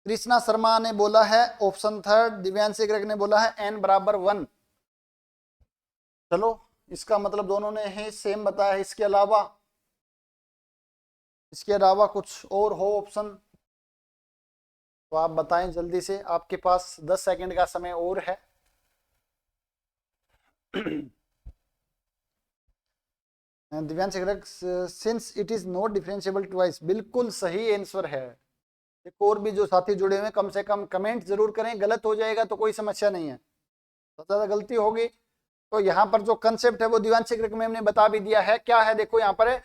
S1: कृष्णा शर्मा ने बोला है ऑप्शन थर्ड, दिव्यांशी ग्रेग ने बोला है n बराबर 1। चलो इसका मतलब दोनों ने ही सेम बताया है। इसके अलावा कुछ और हो ऑप्शन तो आप बताएं जल्दी से, आपके पास 10 सेकंड का समय और है। Divyansh Greg, since it is not differentiable twice, बिल्कुल सही आंसर है। एक और भी जो साथी जुड़े हुए कम से कम कमेंट जरूर करें, गलत हो जाएगा तो कोई समस्या नहीं है, सबसे ज्यादा गलती होगी तो यहाँ पर जो कंसेप्ट है वो दिव्यांश ग्रेग मैम ने बता भी दिया है। क्या है देखो यहाँ पर है,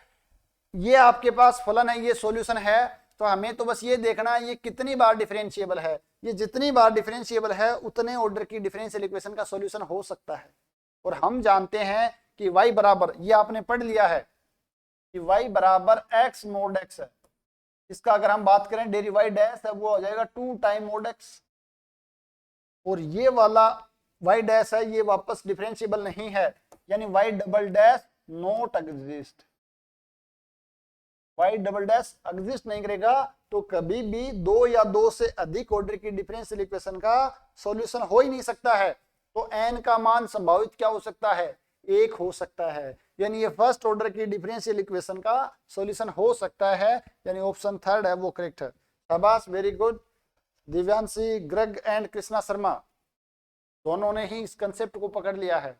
S1: ये आपके पास फलन है, ये सॉल्यूशन है, तो हमें तो बस ये देखना है ये कितनी बार डिफरेंशिएबल है। ये जितनी बार डिफरेंशिएबल है उतने ऑर्डर की डिफरेंशियल इक्वेशन का सॉल्यूशन हो सकता है। और हम जानते हैं कि y बराबर, ये आपने पढ़ लिया है कि y बराबर x मोड x है। इसका अगर हम बात करें डेरिवाइड डैश है वो हो जाएगा 2 टाइम मोड x। और ये वाला y डैश है ये वापस डिफरेंशिएबल नहीं है, यानी y double dash not exist. y double dash exist नहीं करेगा तो कभी भी दो या दो से अधिक ऑर्डर की डिफरेंशियल इक्वेशन का सॉल्यूशन हो ही नहीं सकता है। तो n का मान संभावित क्या हो सकता है, 1 हो सकता है, यानी ये फर्स्ट ऑर्डर की डिफरेंशियल इक्वेशन का सॉल्यूशन हो सकता है, यानी ऑप्शन थर्ड है वो करेक्ट है। शाबाश, very good. Divyanshi Greg and Krishna Sharma दोनों ने ही इस कंसेप्ट को पकड़ लिया है,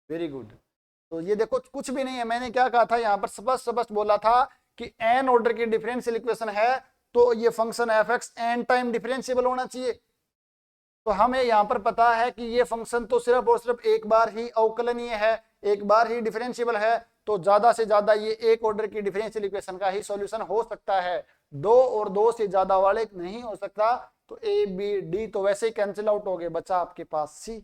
S1: वेरी गुड। तो ये देखो कुछ भी नहीं है, मैंने क्या कहा था यहाँ पर स्पष्ट स्पष्ट बोला था कि n ऑर्डर की डिफरेंशियल इक्वेशन है तो ये function f x n time differentiable होना चाहिए। तो हमें यहाँ पर पता है कि ये फंक्शन तो सिर्फ और सिर्फ एक बार ही अवकलनीय है, एक बार ही डिफरेंशिएबल है, तो ज्यादा से ज्यादा ये एक ऑर्डर की डिफरेंशियल इक्वेशन का ही सॉल्यूशन हो सकता है, दो और दो से ज्यादा वाले नहीं हो सकता। तो ए बी डी तो वैसे ही कैंसिल आउट हो गए, बचा आपके पास सी।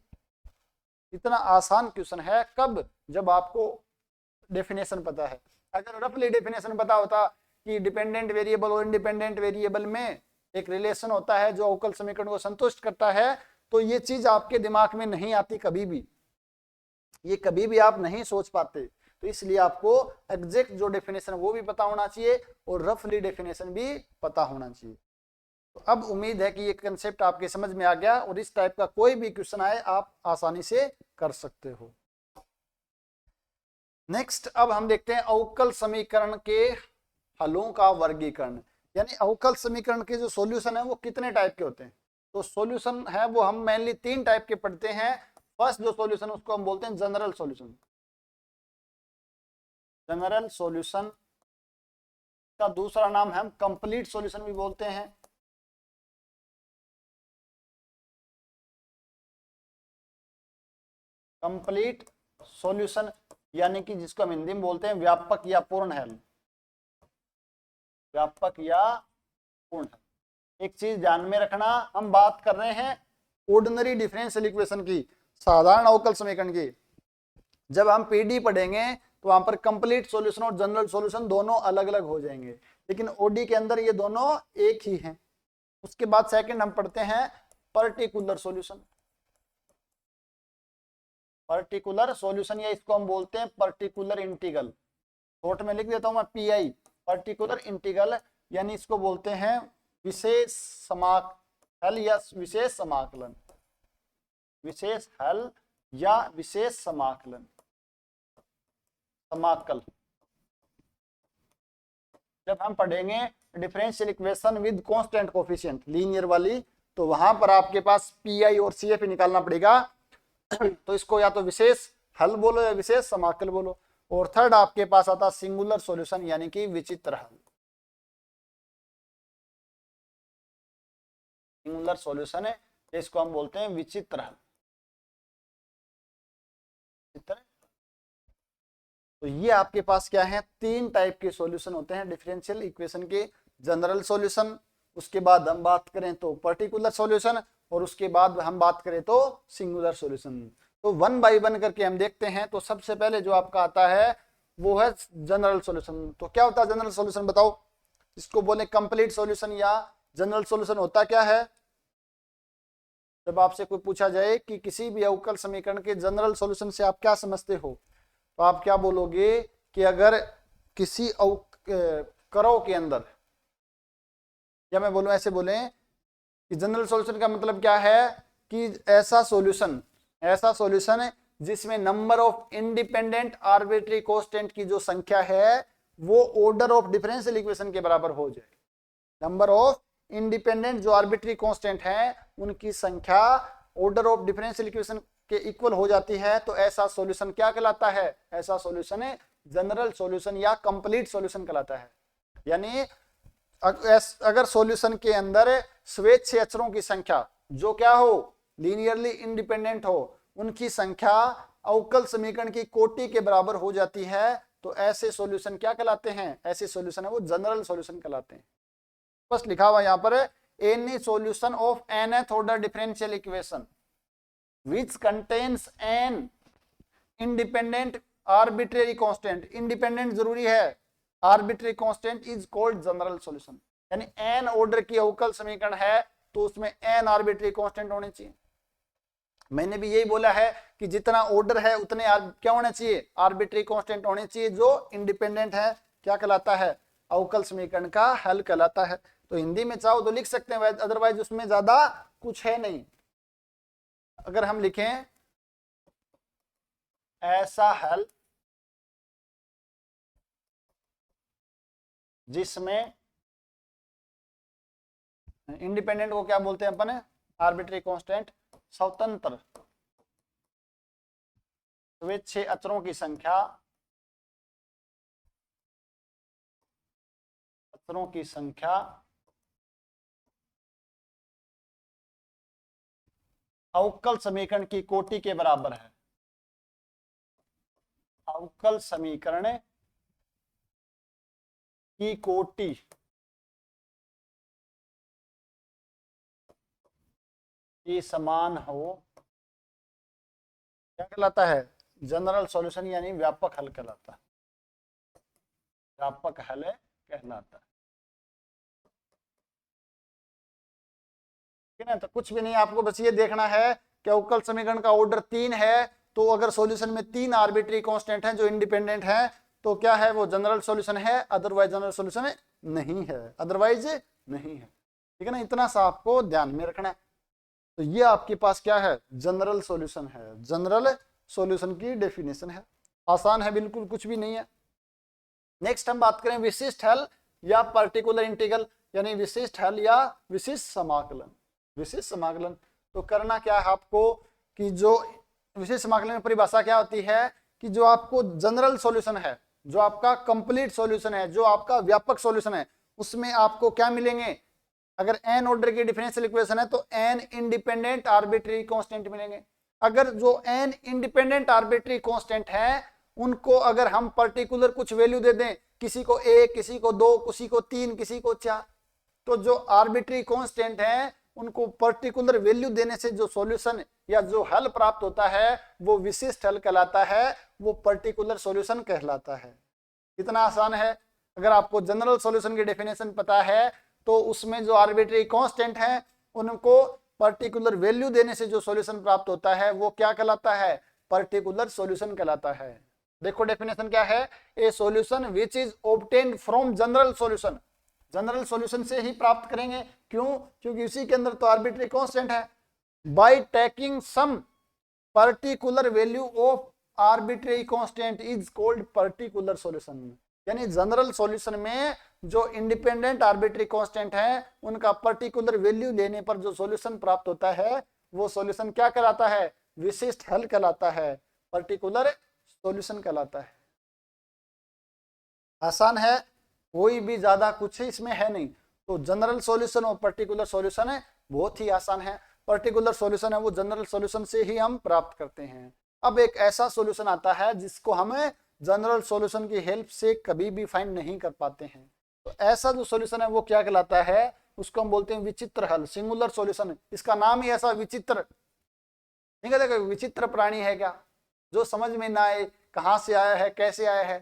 S1: इतना आसान क्वेश्चन है, कब, जब आपको डेफिनेशन पता है। अगर रफली डेफिनेशन पता होता कि डिपेंडेंट वेरिएबल और इंडिपेंडेंट वेरिएबल में एक रिलेशन होता है जो अवकल समीकरण को संतुष्ट करता है, तो ये चीज आपके दिमाग में नहीं आती कभी भी, ये कभी भी आप नहीं सोच पाते। तो इसलिए आपको एग्जैक्ट जो डेफिनेशन वो भी पता होना चाहिए और रफली डेफिनेशन भी पता होना चाहिए। तो अब उम्मीद है कि ये कंसेप्ट आपके समझ में आ गया और इस टाइप का कोई भी क्वेश्चन आए आप आसानी से कर सकते हो। नेक्स्ट अब हम देखते हैं अवकल समीकरण के हलों का वर्गीकरण, यानी अवकल समीकरण के जो सॉल्यूशन है वो कितने टाइप के होते हैं। तो सॉल्यूशन है वो हम मेनली 3 टाइप के पढ़ते हैं। फर्स्ट जो सॉल्यूशन उसको हम बोलते हैं जनरल सॉल्यूशन। जनरल सॉल्यूशन का दूसरा नाम हम कंप्लीट सॉल्यूशन भी बोलते हैं। कंप्लीट सॉल्यूशन यानी कि जिसको हम हिंदी में बोलते हैं व्यापक या पूर्ण हल, व्यापक या पूर्ण हल। एक चीज ध्यान में रखना, हम बात कर रहे हैं ऑर्डिनरी डिफरेंशियल इक्वेशन की, साधारण अवकल समीकरण की। जब हम पीडी पढ़ेंगे तो वहां पर कंप्लीट सॉल्यूशन और जनरल सॉल्यूशन दोनों अलग अलग हो जाएंगे, लेकिन ओडी के अंदर ये दोनों एक ही हैं। उसके बाद सेकंड हम पढ़ते हैं पर्टिकुलर सॉल्यूशन। पर्टिकुलर सॉल्यूशन या इसको हम बोलते हैं पर्टिकुलर इंटीग्रल, शॉर्ट में लिख देता हूं मैं पीआई, पर्टिकुलर इंटीग्रल, यानी इसको बोलते हैं विशेष समाकल या विशेष समाकलन, विशेष हल या विशेष समाकलन, समाकल। जब हम पढ़ेंगे differential equation with constant coefficient linear वाली, तो वहां पर आपके पास पीआई और सीएफ निकालना पड़ेगा। तो इसको या तो विशेष हल बोलो या विशेष समाकल बोलो। और थर्ड आपके पास आता सिंगुलर सॉल्यूशन यानी कि विचित्र हल। सिंगुलर सॉल्यूशन है इसको हम बोलते हैं विचित्र हल। तो ये आपके पास क्या है, तीन टाइप के सॉल्यूशन होते हैं डिफरेंशियल इक्वेशन के। जनरल सॉल्यूशन, उसके बाद हम बात करें तो पर्टिकुलर सॉल्यूशन, और उसके बाद हम बात करें तो सिंगुलर सॉल्यूशन। तो वन बाय वन करके हम देखते हैं। तो सबसे पहले जो आपका आता है वो है जनरल सॉल्यूशन। तो क्या होता है जनरल सॉल्यूशन, बताओ। इसको बोले कंप्लीट सॉल्यूशन या जनरल सॉल्यूशन होता क्या है? जब आपसे कोई पूछा जाए कि किसी भी अवकल समीकरण के जनरल सॉल्यूशन से आप क्या समझते हो, तो आप क्या बोलोगे कि अगर किसी करव के अंदर, या मैं बोलूं ऐसे बोले कि जनरल सॉल्यूशन का मतलब क्या है कि ऐसा सॉल्यूशन जिसमें number of independent arbitrary constant की जो संख्या है वो ऑर्डर ऑफ डिफरेंशियल इक्वेशन के बराबर हो जाए। नंबर ऑफ इंडिपेंडेंट जो आर्बिट्री कांस्टेंट है उनकी संख्या ऑर्डर ऑफ डिफरेंशियल इक्वेशन के इक्वल हो जाती है, तो ऐसा सॉल्यूशन क्या कहलाता है? ऐसा सॉल्यूशन जनरल सॉल्यूशन या कंप्लीट सॉल्यूशन कहलाता है। यानी अगर सॉल्यूशन के अंदर स्वेच्छ अचरों की संख्या जो क्या हो, लीनियरली इंडिपेंडेंट हो, उनकी संख्या अवकल समीकरण की कोटि के बराबर हो जाती है, तो ऐसे सॉल्यूशन क्या कहलाते हैं? ऐसे सॉल्यूशन है वो जनरल सॉल्यूशन कहलाते हैं। बस लिखा हुआ यहां पर any solution of nth order differential equation which contains an independent arbitrary constant, independent जरूरी है, arbitrary constant is called general solution. यानी n ऑर्डर की अवकल समीकरण है तो उसमें n आर्बिट्री कांस्टेंट होने चाहिए। मैंने भी यही बोला है कि जितना ऑर्डर है उतने क्या होने चाहिए? आर्बिट्री कांस्टेंट होने चाहिए जो इंडिपेंडेंट है। क्या कहलाता है? अवकल समीकरण का हल कहलाता है। तो हिंदी में चाहो तो लिख सकते हैं, अदरवाइज उसमें ज्यादा कुछ है नहीं। अगर हम लिखें ऐसा हल जिसमें इंडिपेंडेंट को क्या बोलते हैं अपन? आर्बिट्री कांस्टेंट, स्वतंत्र स्वेच्छ अचरों की संख्या, अवकल समीकरण की कोटि के बराबर है। अवकल समीकरण की कोटि की समान हो, क्या कहलाता है? जनरल सॉल्यूशन यानी व्यापक हल कहलाता है। व्यापक हल कहलाता है। ठीक है ना? तो कुछ भी नहीं, आपको बस ये देखना है कि अवकल समीकरण का ऑर्डर 3 है, तो अगर सॉल्यूशन में 3 आर्बिट्री कांस्टेंट हैं जो इंडिपेंडेंट हैं, तो क्या है? वो जनरल सॉल्यूशन है, अदरवाइज जनरल सॉल्यूशन नहीं है, अदरवाइज नहीं है। ठीक है ना? इतना सा आपको ध्यान में रखना है। तो ये आपके पास क्या है? जनरल सॉल्यूशन है। जनरल सॉल्यूशन की डेफिनेशन है, आसान है, बिल्कुल कुछ भी नहीं है। नेक्स्ट हम बात करें विशिष्ट हल या पर्टिकुलर इंटीग्रल, यानी विशिष्ट हल या विशिष्ट समाकलन। विशिष्ट समाकलन तो करना क्या है आपको कि जो विशिष्ट समाकलन में परिभाषा क्या होती है कि जो आपको जनरल सॉल्यूशन है, जो आपका कंप्लीट सॉल्यूशन है, जो आपका व्यापक सॉल्यूशन है, उसमें आपको क्या मिलेंगे? अगर n ऑर्डर की डिफरेंशियल इक्वेशन है तो n इंडिपेंडेंट आर्बिट्री कांस्टेंट मिलेंगे। अगर जो n इंडिपेंडेंट आर्बिट्री कांस्टेंट है उनको अगर हम पर्टिकुलर कुछ वैल्यू दे दें, किसी को 1, किसी को 2, किसी को 3, किसी को 4, तो जो आर्बिट्री कांस्टेंट है उनको पर्टिकुलर वैल्यू देने से जो सॉल्यूशन या जो हल प्राप्त होता है वो विशिष्ट हल कहलाता है, वो पर्टिकुलर सॉल्यूशन कहलाता है। कितना आसान है। अगर आपको जनरल सॉल्यूशन की डेफिनेशन पता है तो उसमें जो आर्बिट्री कांस्टेंट है उनको पर्टिकुलर वैल्यू देने से जो सॉल्यूशन प्राप्त होता है वो क्या कहलाता है? पर्टिकुलर सॉल्यूशन कहलाता है। देखो डेफिनेशन क्या है? ए solution which is obtained from general solution. General solution से ही प्राप्त करेंगे, क्यों? क्योंकि उसी के अंदर तो आर्बिट्री कांस्टेंट है। By taking some particular value of arbitrary constant is called particular solution. यानी जनरल सॉल्यूशन में जो इंडिपेंडेंट आर्बिट्री कांस्टेंट है उनका पर्टिकुलर वैल्यू लेने पर जो सॉल्यूशन प्राप्त होता है वो सॉल्यूशन क्या कहलाता है? विशिष्ट हल कहलाता है, पर्टिकुलर सॉल्यूशन कहलाता है। आसान है, कोई भी ज्यादा कुछ इसमें है नहीं। तो जनरल सॉल्यूशन और पर्टिकुलर सॉल्यूशन है बहुत ही आसान है। पर्टिकुलर सॉल्यूशन है वो जनरल सॉल्यूशन से ही हम प्राप्त करते हैं। अब एक ऐसा सॉल्यूशन आता है जिसको हम जनरल सॉल्यूशन की हेल्प से कभी भी फाइंड नहीं कर पाते हैं। तो ऐसा जो सॉल्यूशन है वो क्या कहलाता है, उसको हम बोलते हैं विचित्र हल, सिंगुलर सॉल्यूशन। इसका नाम ही ऐसा विचित्र, नहीं कहते विचित्र प्राणी है क्या, जो समझ में ना आए कहाँ से आया है कैसे आया है।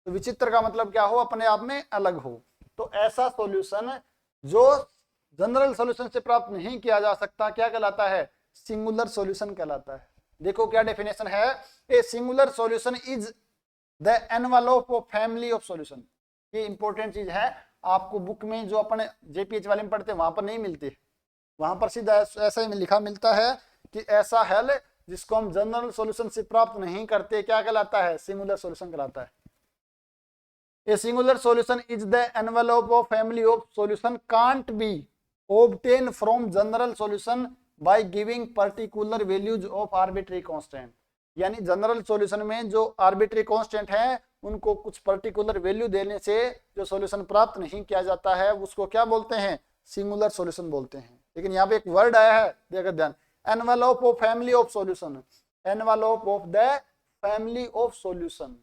S1: तो विचित्र का मतलब क्या हो, अपने आप में अलग हो। तो ऐसा सॉल्यूशन जो जनरल सॉल्यूशन से प्राप्त नहीं किया जा सकता क्या कहलाता है, सिंगुलर सॉल्यूशन कहलाता है। देखो क्या डेफिनेशन है, ए singular solution is the envelope of family of solution. ये इंपॉर्टेंट चीज है, आपको बुक में जो अपन जेपीएच वाले में पढ़ते हैं वहां पर नहीं मिलती, वहां पर सीधा ऐसा ही लिखा मिलता है कि ऐसा हल जिसको हम जनरल सॉल्यूशन से प्राप्त नहीं करते क्या कहलाता है, सिंगुलर सॉल्यूशन कहलाता है। A singular solution is the envelope of family of solution can't be obtained from general solution by giving particular values of arbitrary constant। यानी जनरल सॉल्यूशन में जो आर्बिट्री कांस्टेंट है उनको कुछ पर्टिकुलर वैल्यू देने से जो सॉल्यूशन प्राप्त नहीं किया जाता है उसको क्या बोलते हैं, सिंगुलर सॉल्यूशन बोलते हैं। लेकिन यहाँ पे एक वर्ड आया है, देखो ध्यान, envelope of family of solution, envelope of the family of solution.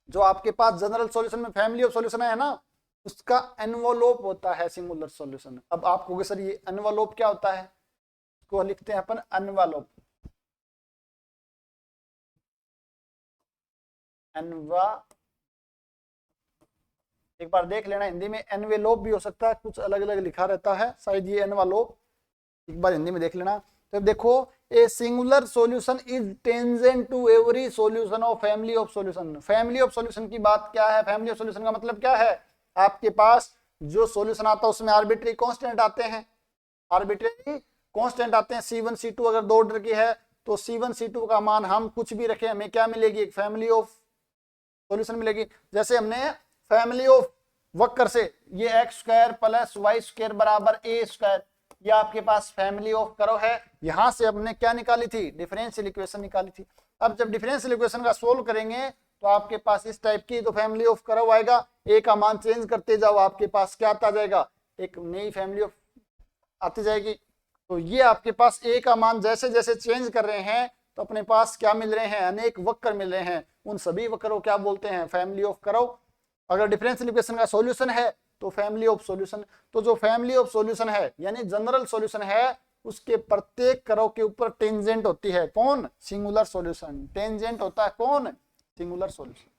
S1: जो आपके पास जनरल सॉल्यूशन में फैमिली ऑफ सॉल्यूशन है ना, उसका एनवेलोप होता है सिंगुलर सॉल्यूशन। अब आप कहोगे सर ये एनवेलोप क्या होता है, इसको लिखते हैं अपन एनवेलोप, एक बार देख लेना, हिंदी में एनवेलोप भी हो सकता है, कुछ अलग अलग लिखा रहता है, शायद ये एनवेलोप, एक बार हिंदी में देख लेना। तो देखो, a singular solution is tangent to every solution of family of solution. Family of solution की बात क्या है, फैमिली ऑफ सॉल्यूशन का मतलब क्या है, आपके पास जो सॉल्यूशन आता है उसमें आर्बिट्री कांस्टेंट आते हैं, आर्बिट्री कांस्टेंट आते हैं। C1 C2 अगर दो ऑर्डर की है तो C1 C2 का मान हम कुछ भी रखें हमें क्या मिलेगी, एक फैमिली ऑफ सॉल्यूशन मिलेगी। जैसे हमने फैमिली ऑफ वक्र से ये x square plus y square बराबर a स्क्वायर, ये आपके पास फैमिली ऑफ कर्व है। यहां से हमने क्या निकाली थी, डिफरेंशियल इक्वेशन निकाली थी। अब जब डिफरेंशियल इक्वेशन का सोल्व करेंगे तो आपके पास इस टाइप की तो फैमिली ऑफ कर्व आएगा, ए का मान चेंज करते जाओ आपके पास क्या आता जाएगा, एक नई फैमिली ऑफ आती जाएगी। तो ये आपके पास ए का मान जैसे जैसे चेंज कर रहे हैं तो अपने पास क्या मिल रहे हैं, अनेक वक्र मिल रहे हैं, उन सभी वक्र को क्या बोलते हैं, फैमिली ऑफ कर्व। अगर डिफरेंशियल इक्वेशन का सॉल्यूशन है तो फैमिली ऑफ सॉल्यूशन। तो जो फैमिली ऑफ सॉल्यूशन है यानी जनरल सॉल्यूशन है, उसके प्रत्येक कर्व के ऊपर टेंजेंट होती है कौन, सिंगुलर सॉल्यूशन। टेंजेंट होता है कौन, सिंगुलर सॉल्यूशन।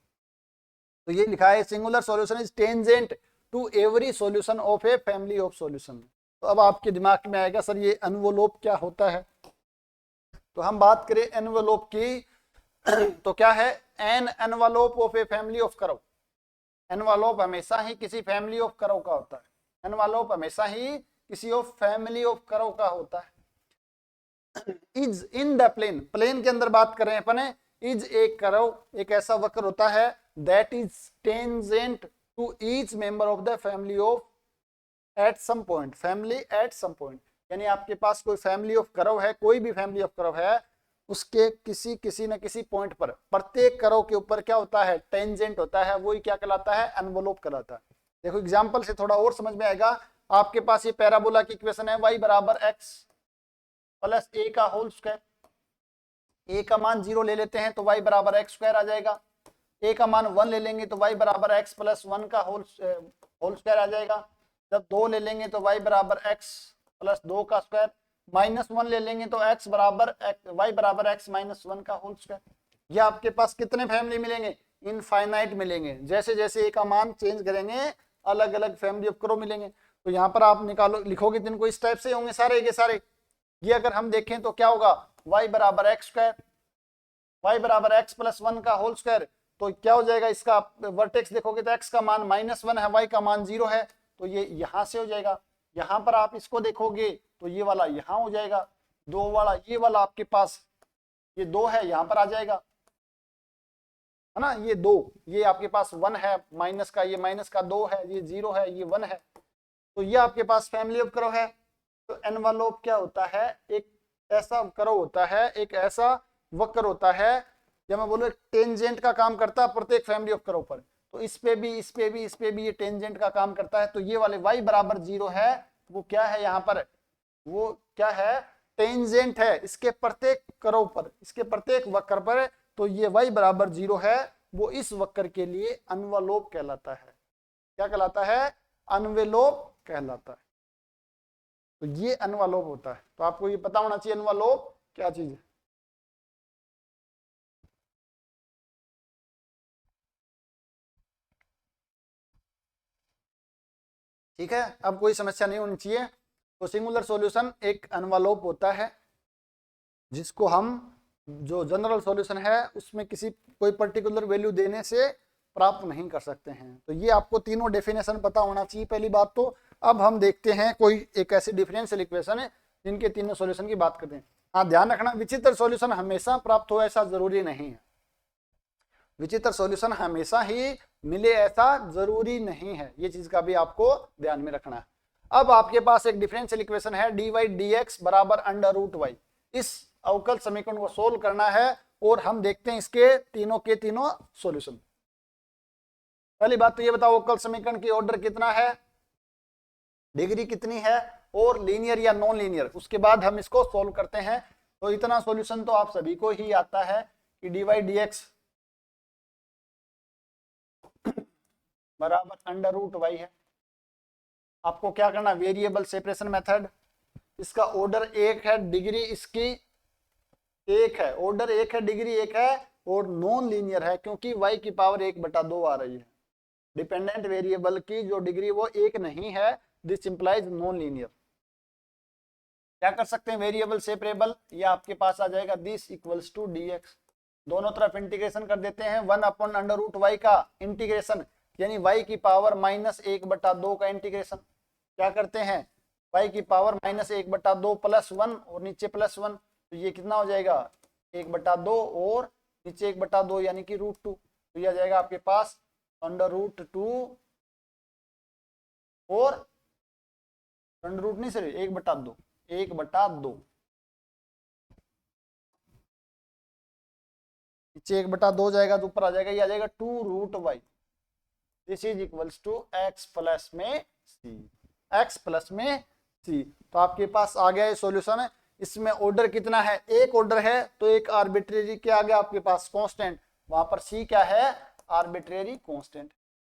S1: तो ये लिखा है singular solution is tangent to every solution of a family of solution. तो अब आपके दिमाग में आएगा सर ये एनवेलोप क्या होता है। तो हम बात करें एनवेलोप की तो क्या है, an envelope of a family of curve. Envelope हमेशा ही किसी फैमिली ऑफ कर्व का होता है, एनवेलोप हमेशा ही किसी ऑफ फैमिली ऑफ कर्व का होता है। Is in the plane, plane के अंदर बात कर रहे हैं अपन, इज एक कर्व, एक ऐसा वक्र होता है that is tangent to each member of the family of at some point, family at some point. यानी आपके पास कोई फैमिली ऑफ कर्व है, कोई भी फैमिली ऑफ कर्व है, उसके किसी न किसी पॉइंट पर प्रत्येक कर्व के ऊपर क्या होता है, टेंजेंट होता है, वही क्या कहलाता है, एनवेलोप कहलाता है। देखो एग्जांपल से थोड़ा और समझ में आएगा। आपके पास ये पैराबोला की इक्वेशन है y बराबर x प्लस a का होल स्क्वायर, a का मान 0 ले लेते हैं तो y बराबर x स्क्वायर आ जाएगा, a का मान 1 ले लेंगे तो y बराबर x प्लस 1 का होल स्क्वायर आ जाएगा। जब 2 ले लेंगे तो y बराबर x प्लस 2 का स्क्वायर, -1 ले लेंगे तो x बराबर y बराबर x माइनस 1 का होल स्क्वायर। ये आपके पास कितने फैमिली मिलेंगे, इनफाइनाइट मिलेंगे। जैसे जैसे a का मान चेंज करेंगे अलग अलग फैमिली ऑफ कर्व मिलेंगे। तो यहाँ पर आप निकालो, लिखोगे जिनको इस टाइप से होंगे सारे के सारे। ये अगर हम देखें तो क्या होगा, y बराबर x स्क्वायर, y बराबर x प्लस 1 का होल स्क्वायर। तो क्या हो जाएगा, इसका वर्टेक्स देखोगे तो x का मान -1 है, y का मान 0 है, तो ये यहाँ से हो जाएगा। यहाँ पर आप इसको देखोगे तो ये वाला यहाँ हो जाएगा, 2 वाला ये वाला आपके पास ये 2 है, यहाँ पर आ जाएगा, है ना। ये 2, ये आपके पास 1 है, माइनस का ये माइनस का 2 है, ये 0 है, ये 1 है। तो ये आपके पास फैमिली ऑफ कर्व है। तो एनवेलोप क्या होता है, एक ऐसा कर्व होता है, एक ऐसा वक्र होता है, जब मैं बोलूँ टेंजेंट का काम करता है प्रत्येक फैमिली ऑफ कर्व पर। तो इस पे भी इस पे भी इस पे भी ये टेंजेंट का काम करता है। तो ये वाले y बराबर 0 है, वो क्या है यहाँ पर, वो क्या है, टेंजेंट है इसके प्रत्येक कर्व पर, इसके प्रत्येक वक्र पर। तो ये y बराबर 0 है, वो इस वक्र के लिए एनवलप कहलाता है। क्या कहलाता है? एनवेलोप कहलाता है। तो ये एनवलप होता है। तो आपको ये पता होना चाहिए एनवलप क्या चीज है। ठीक है, अब कोई समस्या नहीं होनी चाहिए। तो सिंगुलर सॉल्यूशन एक एनवलप होता है जिसको हम, जो जनरल सॉल्यूशन है उसमें किसी कोई पर्टिकुलर वैल्यू देने से प्राप्त नहीं कर सकते हैं। तो ये आपको तीनों डेफिनेशन पता होना चाहिए पहली बात तो। अब हम देखते हैं कोई एक ऐसी डिफरेंशियल इक्वेशन है जिनके तीनों सॉल्यूशन की बात करते हैं। हाँ, ध्यान रखना, विचित्र सॉल्यूशन हमेशा प्राप्त हो ऐसा जरूरी नहीं है। विचित्र सॉल्यूशन हमेशा ही मिले ऐसा जरूरी नहीं है, ये चीज का भी आपको ध्यान में रखना है। अब आपके पास एक डिफरेंशियल इक्वेशन है dy dx बराबर अंडर रूट वाई। इस अवकल समीकरण को सोल्व करना है और हम देखते हैं इसके तीनों के तीनों सॉल्यूशन। पहली बात तो ये बताओ अवकल समीकरण की ऑर्डर कितना है, डिग्री कितनी है, और लीनियर या नॉन लीनियर, उसके बाद हम इसको सोल्व करते हैं। तो इतना सॉल्यूशन तो आप सभी को ही आता है कि dy dx बराबर अंडर रूट वाई है। आपको क्या करना, वेरिएबल सेपरेशन मेथड, इसका ऑर्डर 1 है, डिग्री इसकी 1 है, ऑर्डर 1 है, डिग्री 1 है, और नॉन लीनियर है क्योंकि y की पावर 1/2 आ रही है। डिपेंडेंट वेरिएबल की जो डिग्री वो 1 नहीं है, दिस इंप्लाइज नॉन लीनियर। क्या कर सकते हैं, वेरिएबल सेपरेबल, ये आपके पास आ जाएगा दिस इक्वल्स टू dx। दोनों तरफ इंटीग्रेशन कर देते हैं, 1/√y का इंटीग्रेशन यानी y की पावर -1/2 का इंटीग्रेशन। क्या करते हैं, y की पावर -1/2 +1 और नीचे +1, तो ये कितना हो जाएगा 1/2 और नीचे 1/2 यानी कि √2। तो ये आ जाएगा आपके पास √2 और √, नहीं सर 1/2 नीचे 1/2 जाएगा तो ऊपर आ जाएगा, ये आ जाएगा 2√y। This is equals to x plus में c। तो आपके पास आ गया ये सॉल्यूशन है। इसमें ऑर्डर कितना है, एक ऑर्डर है, तो एक आर्बिट्रेरी क्या आ गया आपके पास, कांस्टेंट। वहां पर c क्या है, आर्बिट्रेरी कांस्टेंट।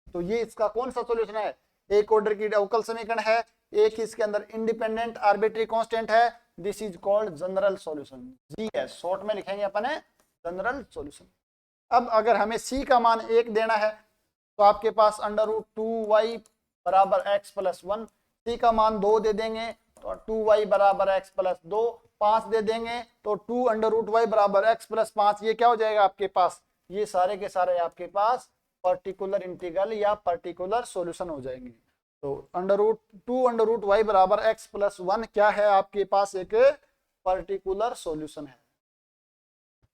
S1: तो ये इसका कौन सा सॉल्यूशन है, एक ऑर्डर की अवकल समीकरण है, एक इसके अंदर इंडिपेंडेंट आर्बिट्रेरी कांस्टेंट है। This is called general solution, GS short में लिखेंगे अपन है जनरल सॉल्यूशन। अब अगर हमें c का मान 1 देना है तो आपके पास √2y बराबर x प्लस 1, c का मान 2 दे देंगे तो 2y बराबर x प्लस 2, 5 दे देंगे तो 2√y बराबर x प्लस 5। ये क्या हो जाएगा आपके पास, ये सारे के सारे आपके पास पर्टिकुलर इंटीग्रल या पर्टिकुलर सॉल्यूशन हो जाएंगे। तो √2√y बराबर x प्लस 1 क्या है आपके पास, एक पर्टिकुलर सॉल्यूशन है।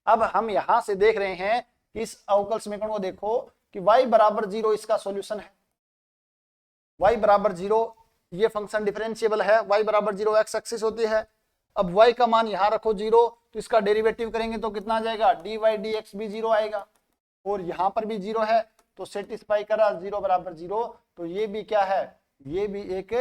S1: अब हम यहां से देख रहे हैं कि इस अवकल समीकरण को देखो कि y बराबर 0 इसका सॉल्यूशन है। y बराबर 0 ये फंक्शन डिफरेंशिएबल है, y बराबर 0 x एक्सिस होती है। अब y का मान यहां रखो 0, तो इसका डेरिवेटिव करेंगे तो कितना आ जाएगा, dy dx भी 0 आएगा, और यहां पर भी 0 है तो सेटिस्फाई करा 0 बराबर 0। तो ये भी क्या है, ये भी एक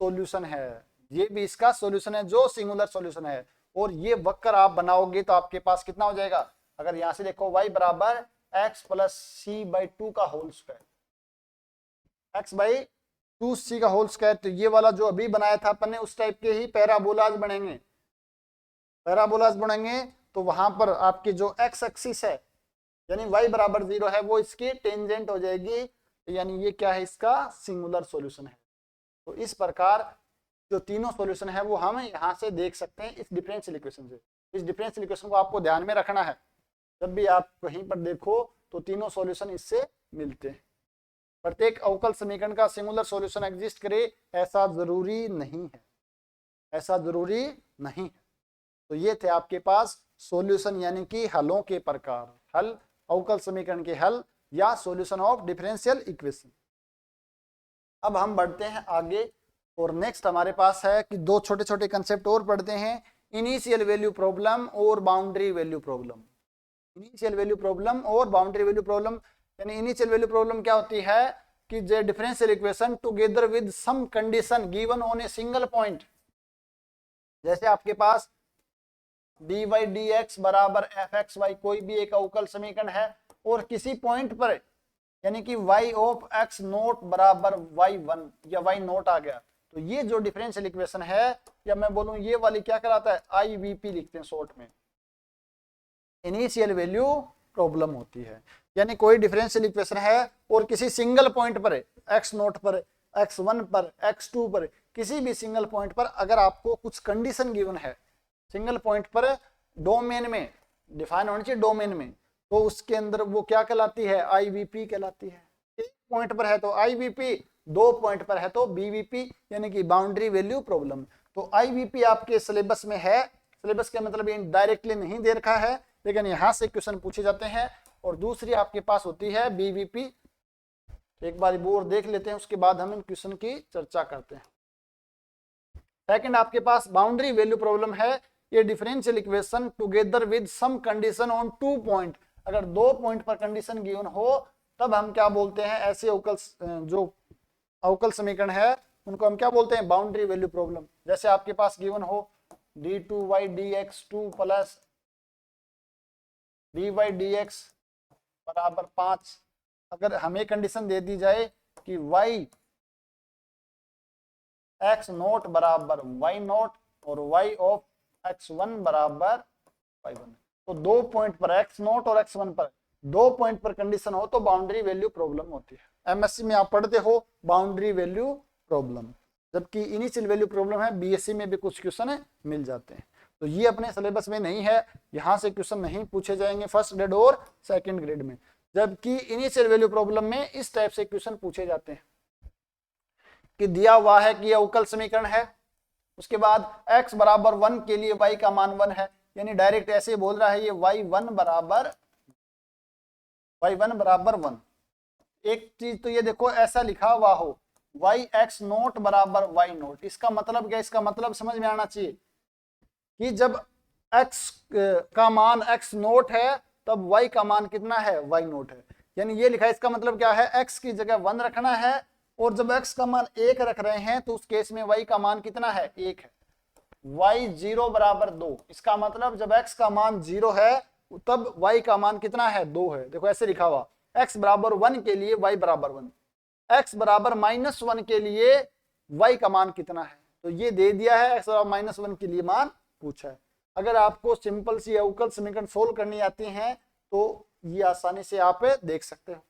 S1: सॉल्यूशन है, ये भी इसका सॉल्यूशन है जो सिंगुलर सॉल्यूशन है। और ये वक्र आप बनाओगे तो आपके पास कितना हो जाएगा, अगर यहां से देखो y बराबर x प्लस c/2 का होल स्क्वायर, x/2c का होल स्क्वायर। तो ये वाला जो अभी बनाया था अपन ने उस टाइप के ही पैराबोलाज बनेंगे, तो वहां पर आपके जो x एक्सिस है यानी y बराबर 0 है वो इसकी टेंजेंट हो जाएगी, यानी ये क्या है, इसका सिंगुलर सॉल्यूशन है। तो इस प्रकार जो तीनों सॉल्यूशन है वो हम यहाँ से देख सकते हैं इस डिफरेंशियल इक्वेशन से। इस डिफरेंशियल इक्वेशन को आपको ध्यान में रखना है, जब भी आप कहीं पर देखो तो तीनों सॉल्यूशन इससे मिलते हैं। प्रत्येक अवकल समीकरण का सिंगुलर सॉल्यूशन एग्जिस्ट करे ऐसा जरूरी नहीं है, तो ये थे आपके पास सॉल्यूशन यानी कि हलों के प्रकार, हल अवकल समीकरण के हल या सॉल्यूशन ऑफ डिफरेंशियल इक्वेशन। अब हम बढ़ते हैं आगे और नेक्स्ट हमारे पास है कि दो छोटे छोटे कंसेप्ट और पढ़ते हैं, इनिशियल वैल्यू प्रॉब्लम और boundary value problem. Initial value problem और बाउंड्री वैल्यू प्रॉब्लम, यानी इनिशियल वैल्यू प्रॉब्लम क्या होती है कि the differential equation together with some condition given on a single point. जैसे आपके पास dy dx बराबर fxy कोई भी एक अवकल समीकरण है, और किसी पॉइंट पर यानी कि y ऑफ x नोट बराबर y1 या y नोट आ गया, तो ये जो डिफरेंशियल इक्वेशन है, या मैं बोलूं ये वाली क्या कहलाता है, IVP लिखते हैं शॉर्ट में, इनिशियल वैल्यू प्रॉब्लम होती है। यानी कोई डिफरेंशियल इक्वेशन है और किसी सिंगल पॉइंट पर x नोट पर, x1 पर, x2 पर, किसी भी सिंगल पॉइंट पर अगर आपको कुछ कंडीशन गिवन है, सिंगल पॉइंट पर डोमेन में डिफाइन होनी चाहिए, डोमेन में, तो उसके अंदर वो क्या कहलाती है, IVP कहलाती है। एक पॉइंट पर है तो IVP, 2 पॉइंट पर है तो BVP, यानी कि बाउंड्री वैल्यू प्रॉब्लम। तो IVP आपके सिलेबस में है, सिलेबस का मतलब डायरेक्टली नहीं दे रखा है, लेकिन यहां से क्वेश्चन पूछे जाते हैं। और दूसरी आपके पास होती है BVP, एक बार वो देख लेते हैं, उसके बाद हम इन क्वेश्चन की चर्चा करते हैं। सेकंड आपके पास बाउंड्री वैल्यू प्रॉब्लम है, ये differential equation together with some condition on 2 point, अगर 2 पॉइंट पर कंडीशन गिवन हो तब हम क्या बोलते हैं, ऐसे अवकल जो अवकल समीकरण है उनको हम क्या बोलते हैं, बाउंड्री वैल्यू प्रॉब्लम। जैसे आपके पास गिवन हो d2y dx2 plus dy dx बराबर 5, अगर हमें कंडीशन दे दी जाए कि y x नोट बराबर y नोट और y ऑफ x1 बराबर y1, तो 2 पॉइंट पर x नोट और x1 पर 2 पॉइंट पर कंडीशन हो तो बाउंड्री वैल्यू प्रॉब्लम होती है। MSc में आप पढ़ते हो बाउंड्री वैल्यू प्रॉब्लम, जबकि इनिशियल वैल्यू प्रॉब्लम है BSc में भी कुछ क्वेश्चन मिल जाते हैं। तो ये अपने सिलेबस में नहीं है, यहां से क्वेश्चन नहीं पूछे जाएंगे फर्स्ट ग्रेड और सेकंड ग्रेड में, जबकि इनिशियल वैल्यू प्रॉब्लम में इस टाइप से क्वेश्चन पूछे जाते हैं कि दिया हुआ है कि अवकल समीकरण है, उसके बाद x बराबर 1 के लिए y का मान 1 है, यानी डायरेक्ट ऐसे बोल रहा है ये y1 बराबर 1। एक चीज तो ये देखो ऐसा लिखा हुआ हो yx नोट बराबर y नोट, इसका मतलब क्या, इसका मतलब समझ में आना चाहिए कि जब x का मान x नोट है तब y का मान कितना है, y नोट है। यानी ये लिखा है, इसका मतलब क्या है, x की जगह 1 रखना है, और जब x का मान 1 रख रहे हैं तो उस केस में y का मान कितना है, 1 है। y0 बराबर 2, इसका मतलब जब x का मान 0 है तब y का मान कितना है, 2 है। देखो ऐसे लिखा हुआ, x बराबर 1 के लिए y बराबर 1, x बराबर -1 के लिए y का मान कितना है, तो ये दे दिया है, x बराबर -1 के लिए मान पूछा है। अगर आपको सिंपल सी अवकल समीकरण सोल्व करनी आती हैं तो ये आसानी से आप देख सकते हो।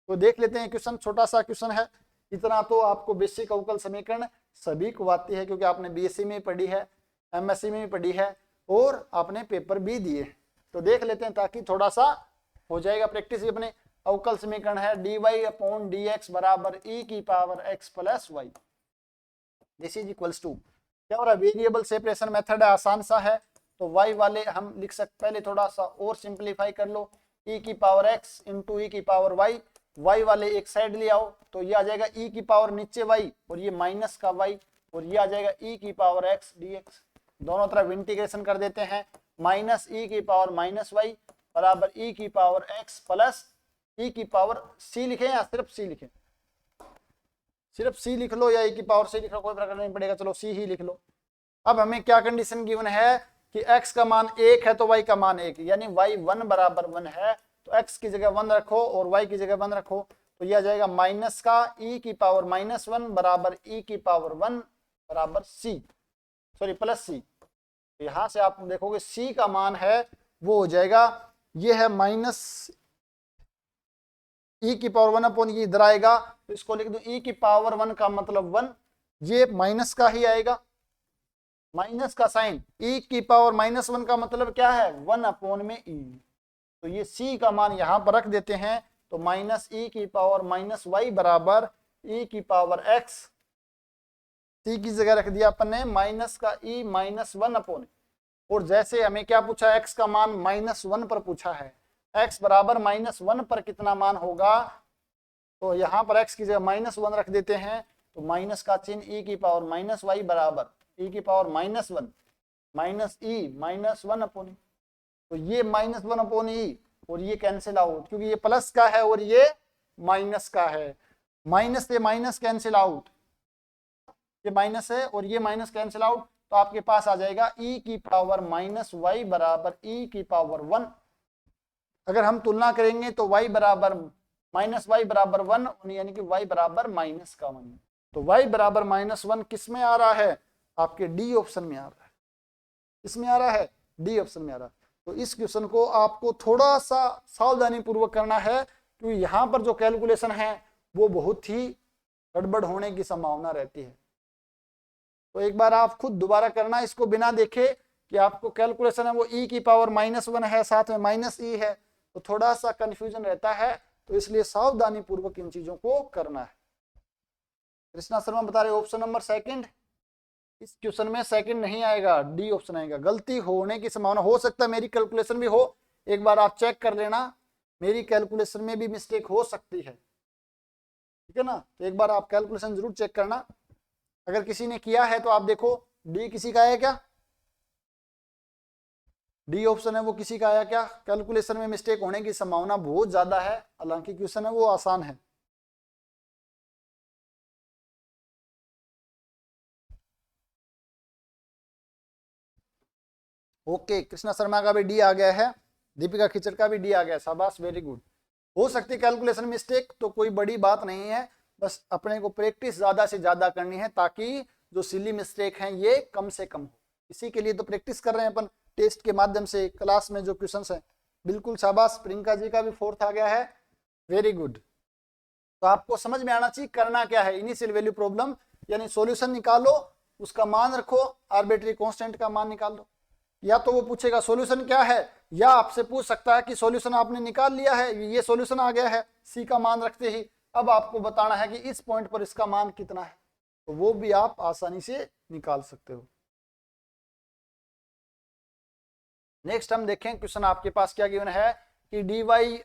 S1: तो देख लेते हैं क्वेश्चन, छोटा सा क्वेश्चन है, इतना तो आपको बेसिक अवकल समीकरण सभी को आती है, क्योंकि आपने BSc में पढ़ी है, MSc में भी पढ़ी है और आपने पेपर भी दिए। तो देख लेते हैं ताकि थोड़ा सा हो जाएगा प्रैक्टिस। अपने अवकल समीकरण है dy/dx बराबर e की power x plus y, this is equals to क्या हो रहा है, वेरिएबल सेपरेशन मेथड है, आसान सा है। तो y वाले हम लिख सकते, पहले थोड़ा सा और सिंप्लीफाई कर लो, e की पावर x इंटू e की पावर y, y वाले एक साइड ले आओ तो ये आ जाएगा e की पावर नीचे y और ये माइनस का y, और ये आ जाएगा e की पावर x dx, दोनों तरफ इंटीग्रेशन कर देते हैं, माइनस e की पावर माइनस y बराबर e की पावर x प्लस e की पावर c लिखें या सिर्फ c लिखें, सिर्फ c लिख लो या e की पावर c लिख लो, कोई फर्क नहीं पड़ेगा, चलो c ही लिख लो। अब हमें क्या कंडीशन गिवन है कि x का मान 1 है तो y का मान 1, यानी y1 बराबर 1 है तो x की जगह 1 रखो और y की जगह 1 रखो, तो यह आ जाएगा माइनस का e की पावर -1 बराबर e की पावर 1 बराबर c, सॉरी प्लस c। यहां से आप देखोगे c का मान है वो हो जाएगा, ये है माइनस e की पावर 1 अपॉन ये इधर आएगा, तो इसको लिख दो e की पावर 1 का मतलब 1, ये माइनस का ही आएगा, माइनस का साइन, e की पावर -1 का मतलब क्या है, 1 अपॉन में e, तो ये c का मान यहां पर रख देते हैं, तो माइनस e की पावर -y बराबर e की पावर x, c की जगह रख दिया अपन ने माइनस का e -1 अपॉन, और जैसे हमें क्या पूछा, x का मान -1 पर पूछा है, x बराबर -1 पर कितना मान होगा, तो यहाँ पर x की जगह -1 रख देते हैं, तो माइनस का चिन्ह e की पावर -y बराबर e की पावर -1 माइनस e -1 अपॉन, तो ये -1 अपॉन e और ये कैंसिल आउट, क्योंकि ये प्लस का है और ये माइनस का है, माइनस से माइनस कैंसिल आउट, ये माइनस है और ये माइनस कैंसिल आउट, तो आपके पास आ जाएगा e की पावर -y बराबर e की पावर 1 अगर हम तुलना करेंगे तो y बराबर माइनस वाई बराबर 1 यानी कि y बराबर माइनस का 1। तो y बराबर -1 किस में आ रहा है? आपके डी ऑप्शन में आ रहा है। किसमें आ रहा है? डी ऑप्शन में आ रहा है। तो इस क्वेश्चन को आपको थोड़ा सा सावधानी पूर्वक करना है, क्योंकि यहाँ पर जो कैलकुलेशन है वो बहुत ही गड़बड़ होने की संभावना रहती है। तो एक बार आप खुद दोबारा करना इसको बिना देखे कि आपको कैलकुलेशन है वो e की पावर -1 है, साथ में माइनस ई है, तो थोड़ा सा कंफ्यूजन रहता है। तो इसलिए सावधानी पूर्वक इन चीजों को करना है। कृष्णा शर्मा बता रहे ऑप्शन नंबर सेकंड, इस क्वेश्चन में सेकंड नहीं आएगा, डी ऑप्शन आएगा। गलती होने की संभावना, हो सकता है मेरी कैलकुलेशन भी हो, एक बार आप चेक कर लेना, मेरी कैलकुलेशन में भी मिस्टेक हो सकती है, ठीक है ना। तो एक बार आप कैलकुलेशन जरूर चेक करना। अगर किसी ने किया है तो आप देखो डी किसी का है क्या? डी ऑप्शन है वो किसी का आया क्या? कैलकुलेशन में मिस्टेक होने की संभावना बहुत ज्यादा है, हालांकि क्वेश्चन है वो आसान है। ओके, कृष्णा शर्मा का भी डी आ गया है, दीपिका खिचड़ का भी डी आ गया, शाबाश, वेरी गुड। हो सकती है कैलकुलेशन मिस्टेक, तो कोई बड़ी बात नहीं है, बस अपने को प्रैक्टिस ज्यादा से ज्यादा करनी है ताकि जो सिली मिस्टेक हैं ये कम से कम हो। इसी के लिए तो प्रैक्टिस कर रहे हैं अपन टेस्ट के माध्यम से, क्लास में जो क्वेश्चंस हैं। बिल्कुल शाबाश, प्रियंका जी का भी 4th आ गया है, वेरी गुड। तो आपको समझ में आना चाहिए करना क्या है। इनिशियल वैल्यू प्रॉब्लम यानी सॉल्यूशन निकालो, उसका मान रखो, आर्बिट्री कांस्टेंट का मान निकाल दो। या तो वो पूछेगा सॉल्यूशन क्या है, या आपसे पूछ सकता है कि सॉल्यूशन आपने निकाल लिया है, ये सॉल्यूशन आ गया है सी का मान रखते ही, अब आपको बताना है कि इस पॉइंट पर इसका मान कितना है, तो वो भी आप आसानी से निकाल सकते हो। नेक्स्ट हम देखें क्वेश्चन आपके पास क्या गिवन है कि dy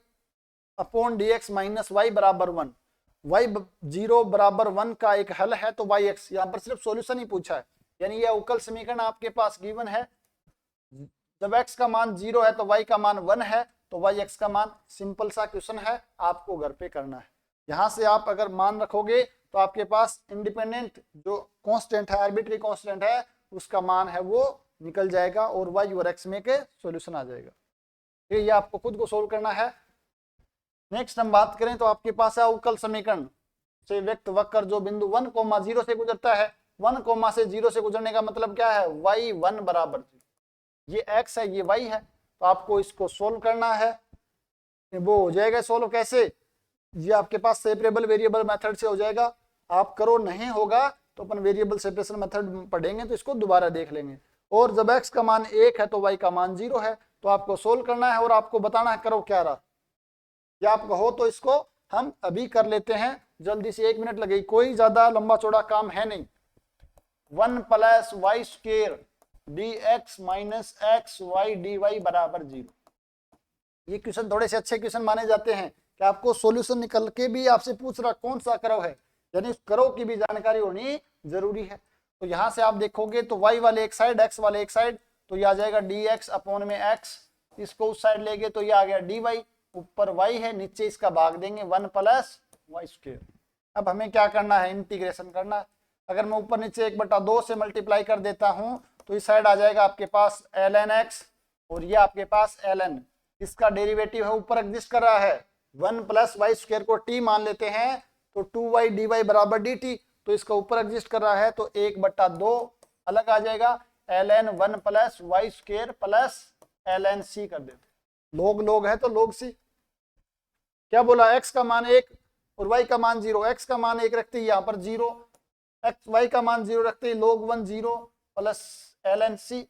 S1: upon dx minus y बराबर 1, y 0 बराबर 1 का एक हल है, तो yx, यहाँ पर सिर्फ सॉल्यूशन ही पूछा है, यानी यह अवकल समीकरण आपके पास गिवन है। जब x का मान 0 है तो y का मान 1 है, तो yx का मान, सिंपल सा क्वेश्चन है, आपको घर पे करना है। यहाँ से आप अगर मान रखोगे तो आपके पास इंडिपेंडेंट जो कांस्टेंट है, आर्बिट्री कांस्टेंट है, उसका मान है वो निकल जाएगा और y और x में के सॉल्यूशन आ जाएगा। ये आपको खुद को सोल्व करना है। नेक्स्ट हम बात करें तो आपके पास है अवकल समीकरण से व्यक्त वक्र जो बिंदु 1,0 से गुजरता है। 1, से 0 से गुजरने का मतलब क्या है? y1 बराबर, ये x है ये y है, तो आपको इसको सोल्व करना है। वो हो जाएगा सोल्व कैसे? ये आपके पास सेपरेबल वेरिएबल मेथड से हो जाएगा। आप करो, नहीं होगा तो अपन वेरिएबल सेपरेशन मेथड पढ़ेंगे तो इसको दोबारा देख लेंगे। और जब x का मान 1 है तो y का मान 0 है, तो आपको सोल्व करना है और आपको बताना है करो क्या रहा। या आप कहो तो इसको हम अभी कर लेते हैं जल्दी से, 1 मिनट लगेगी, कोई ज्यादा लंबा चौड़ा काम है नहीं। 1 + y² dx minus x y d y बराबर 0। ये क्वेश्चन थोड़े से अच्छे क्वेश्चन माने जाते हैं कि आपको सॉल्यूशन निकल के भी आपसे पूछ रहा कौन सा करो है, यानी करो की भी जानकारी होनी जरूरी है। तो यहां से आप देखोगे तो y वाले एक साइड, x वाले एक साइड, तो ये आ जाएगा dx अपॉन में x, इसको उस साइड ले गए तो ये आ गया dy, ऊपर y है, नीचे इसका भाग देंगे 1 + y²। अब हमें क्या करना है? इंटीग्रेशन करना है। अगर मैं ऊपर नीचे 1/2 से मल्टीप्लाई कर देता हूं तो इस साइड आ जाएगा आपके पास ln x और ये आपके पास ln, इसका डेरिवेटिव है ऊपर एग्जिस्ट कर रहा है, 1 + y² को t मान लेते हैं तो 2y dy बराबर dt, तो इसका ऊपर एग्जिस्ट कर रहा है तो 1/2 अलग आ जाएगा, ln 1 + y² plus ln c कर देते, लोग लोग है तो लोग सी। क्या बोला? x का मान 1 और y का मान 0, x का मान 1 रखते ही यहाँ पर 0, y का मान 0 रखते ही log 1 0 plus ln c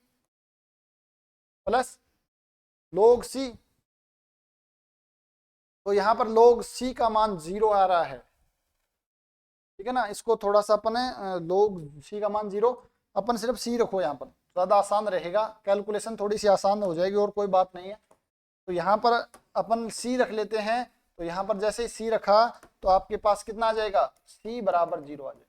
S1: plus log c, तो यहाँ पर log c का मान 0 आ रहा है, ठीक है ना। इसको थोड़ा सा अपने log c का मान 0, अपन सिर्फ c रखो, यहाँ पर ज्यादा आसान रहेगा, कैलकुलेशन थोड़ी सी आसान हो जाएगी और कोई बात नहीं है। तो यहाँ पर अपन c रख लेते हैं, तो यहाँ पर जैसे ही c रखा तो आपके पास कितना आ जाएगा? c बराबर 0 आ जाएगा।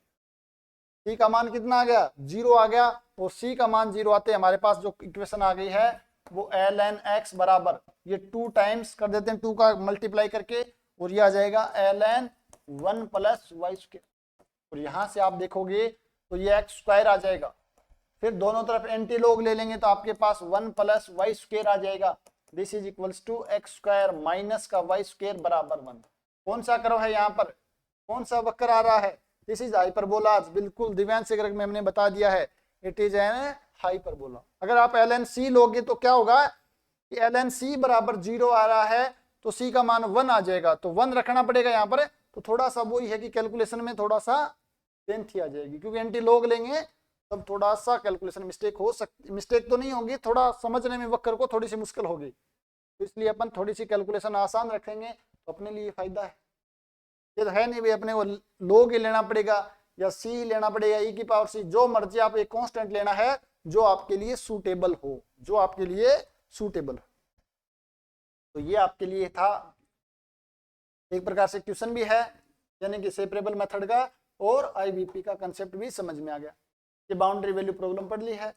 S1: c का मान कितना आ गया? 0 आ गया, और c का मान 0 आते हमारे पास जो इक्वेशन आ गई है वो ln x बराबर, ये 2 टाइम्स कर देते हैं, 2 का मल्टीप्लाई करके, और ये आ जाएगा ln 1 + y²। और यहाँ से आप देखोगे तो ये x² आ जाएगा, फिर दोनों तरफ एंटी लॉग ले लेंगे तो आपके पास 1 + y² आ जाएगा, this is equals to x square minus का वाई स्क्वायर बराबर 1। कौन सा कर्व है यहाँ पर, कौन सा वक्र आ रहा है, दिस इज हाइपरबोला। बिल्कुल दिव्यांश अग्रग में हमने बता दिया है, इट इज एन हाइपरबोला। अगर आप ln c लोगे तो क्या होगा कि ln c बराबर 0 आ रहा है तो c का मान 1 आ जाएगा, तो 1 रखना पड़ेगा यहाँ पर। तो थोड़ा सा वो ही है कि कैलकुलेशन में थोड़ा सा लेंथ आ जाएगी, क्योंकि एंटी लॉग लेंगे तब थोड़ा सा कैलकुलेशन मिस्टेक हो सकती, मिस्टेक तो नहीं होगी, थोड़ा समझने में वक्र को थोड़ी सी मुश्किल होगी, तो इसलिए अपन थोड़ी सी कैलकुलेशन आसान रखेंगे तो अपने लिए फायदा है। ये तो है नहीं भाई अपने को log लेना पड़ेगा या c लेना पड़ेगा, e की पावर c, जो मर्जी आप एक कांस्टेंट लेना है जो आपके लिए सूटेबल हो, जो आपके लिए सूटेबल हो। तो ये आपके लिए था एक प्रकार से क्वेश्चन भी है, यानी कि सेपरेबल मेथड का, और आईबीपी का कंसेप्ट भी समझ में आ गया। ये बाउंड्री वैल्यू प्रॉब्लम पढ़ ली है।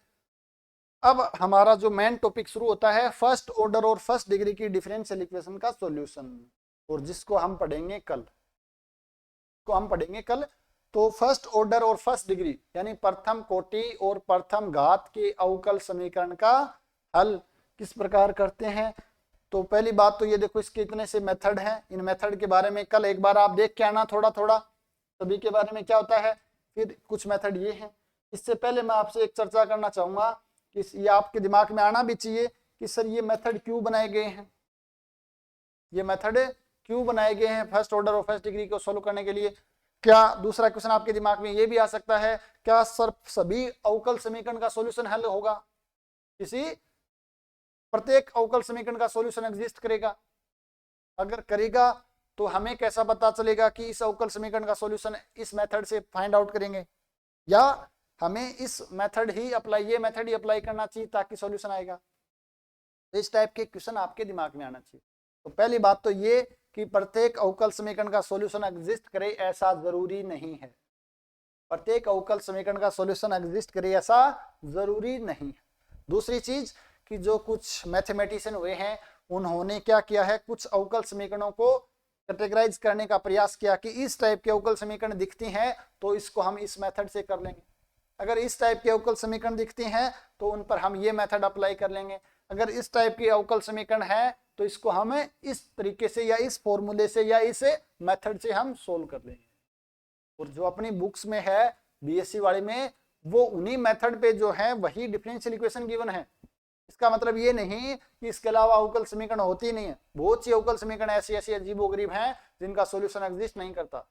S1: अब हमारा जो मेन टॉपिक शुरू होता है फर्स्ट ऑर्डर और फर्स्ट डिग्री की डिफरेंशियल इक्वेशन का सॉल्यूशन, और जिसको हम पढ़ेंगे कल, तो फर्स्ट ऑर्डर और फर्स्ट डिग्री यानी प्रथम कोटि और प्रथम घात के अवकल समीकरण का हल किस प्रकार करते हैं। तो पहली बात तो ये देखो, इसके इतने से मेथड हैं, इन मेथड के बारे में कल एक बार आप देख के आना थोड़ा थोड़ा, सभी के बारे में क्या होता है। फिर कुछ मेथड ये हैं। इससे पहले मैं आपसे एक चर्चा करना चाहूंगा कि ये आपके दिमाग में आना भी चाहिए कि सर ये मेथड क्यों बनाए गए हैं, ये मेथड क्यों बनाए गए हैं फर्स्ट ऑर्डर और फर्स्ट डिग्री को सोल्व करने के लिए। क्या दूसरा क्वेश्चन आपके दिमाग में ये भी आ सकता है, क्या सर सभी अवकल समीकरण का सॉल्यूशन हल होगा, किसी प्रत्येक अवकल समीकरण का सॉल्यूशन एग्जिस्ट करेगा, अगर करेगा तो हमें कैसा पता चलेगा कि इस अवकल समीकरण का सॉल्यूशन इस मेथड से फाइंड आउट करेंगे, या हमें इस मेथड ही अप्लाई, ये मेथड ही अप्लाई करना चाहिए ताकि सॉल्यूशन आएगा। तो इस टाइप के क्वेश्चन आपके दिमाग में आना चाहिए। तो पहली बात तो ये कि प्रत्येक अवकल समीकरण का सॉल्यूशन एग्जिस्ट करे ऐसा जरूरी नहीं है, प्रत्येक अवकल समीकरण का सॉल्यूशन एग्जिस्ट करे ऐसा जरूरी नहीं है। दूसरी चीज कि जो कुछ मैथमेटिशियन हुए हैं उन्होंने क्या किया है, कुछ अवकल समीकरणों को कैटेगराइज करने का प्रयास किया कि इस टाइप के अवकल समीकरण दिखती हैं तो इसको हम इस मेथड से कर लेंगे, अगर इस टाइप के अवकल समीकरण दिखती हैं तो उन पर हम ये मेथड अप्लाई कर लेंगे, अगर इस टाइप के अवकल समीकरण है तो इसको हमें इस तरीके से या इस फॉर्मूले से या इस मेथड से हम सोल्व कर लेंगे। और जो अपनी बुक्स में है बीएससी वाले में, वो उन्हीं मेथड पे जो है वही डिफरेंशियल इक्वेशन गिवन है। इसका मतलब ये नहीं कि इसके अलावा अवकल समीकरण होती नहीं है, बहुत सी अवकल समीकरण ऐसी ऐसी अजीबोगरीब हैं जिनका सॉल्यूशन एग्जिस्ट नहीं करता,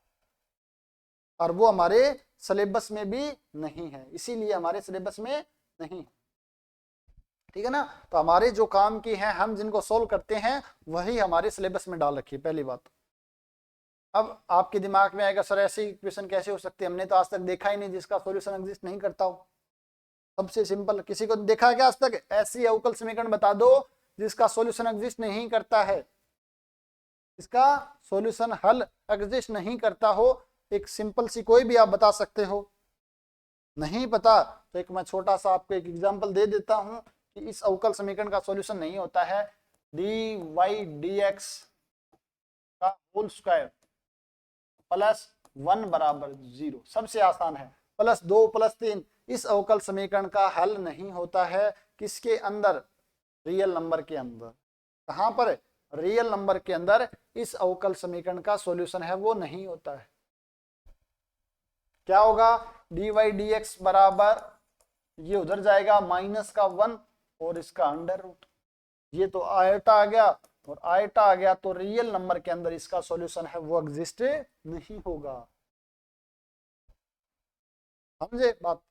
S1: और वो हमारे सिलेबस में भी नहीं है, इसीलिए हमारे सिलेबस में नहीं, ठीक है ना। तो हमारे जो काम की है, हम जिनको सोल्व करते हैं वही हमारे सिलेबस में डाल रखी है, पहली बात। अब आपके दिमाग में आएगा सर ऐसी इक्वेशन कैसे हो सकती है, हमने तो आज तक देखा ही नहीं जिसका सॉल्यूशन एग्जिस्ट नहीं करता हो। सबसे सिंपल, किसी को देखा है क्या आज तक ऐसी अवकल समीकरण बता दो जिसका सॉल्यूशन एग्जिस्ट नहीं करता है, इसका सॉल्यूशन हल एग्जिस्ट नहीं करता हो, एक सिंपल सी कोई भी आप बता सकते हो। नहीं पता तो एक मैं छोटा सा आपको एक एग्जांपल दे देता हूं कि इस अवकल समीकरण का सॉल्यूशन नहीं होता है dy dx का होल स्क्वायर प्लस 1 बराबर 0, सबसे आसान है, प्लस 2 प्लस 3, इस अवकल समीकरण का हल नहीं होता है। किसके अंदर, रियल नंबर के अंदर। कहां पर, रियल नंबर के अंदर इस अवकल समीकरण का सॉल्यूशन है वो नहीं होता है। क्या होगा, dy dx बराबर, ये उधर जाएगा माइनस का 1 और इसका अंडर रूट, ये तो आयटा आ गया और आयटा आ गया, तो रियल नंबर के अंदर इसका सॉल्यूशन है वो एग्जिस्ट नहीं होगा। समझे बात।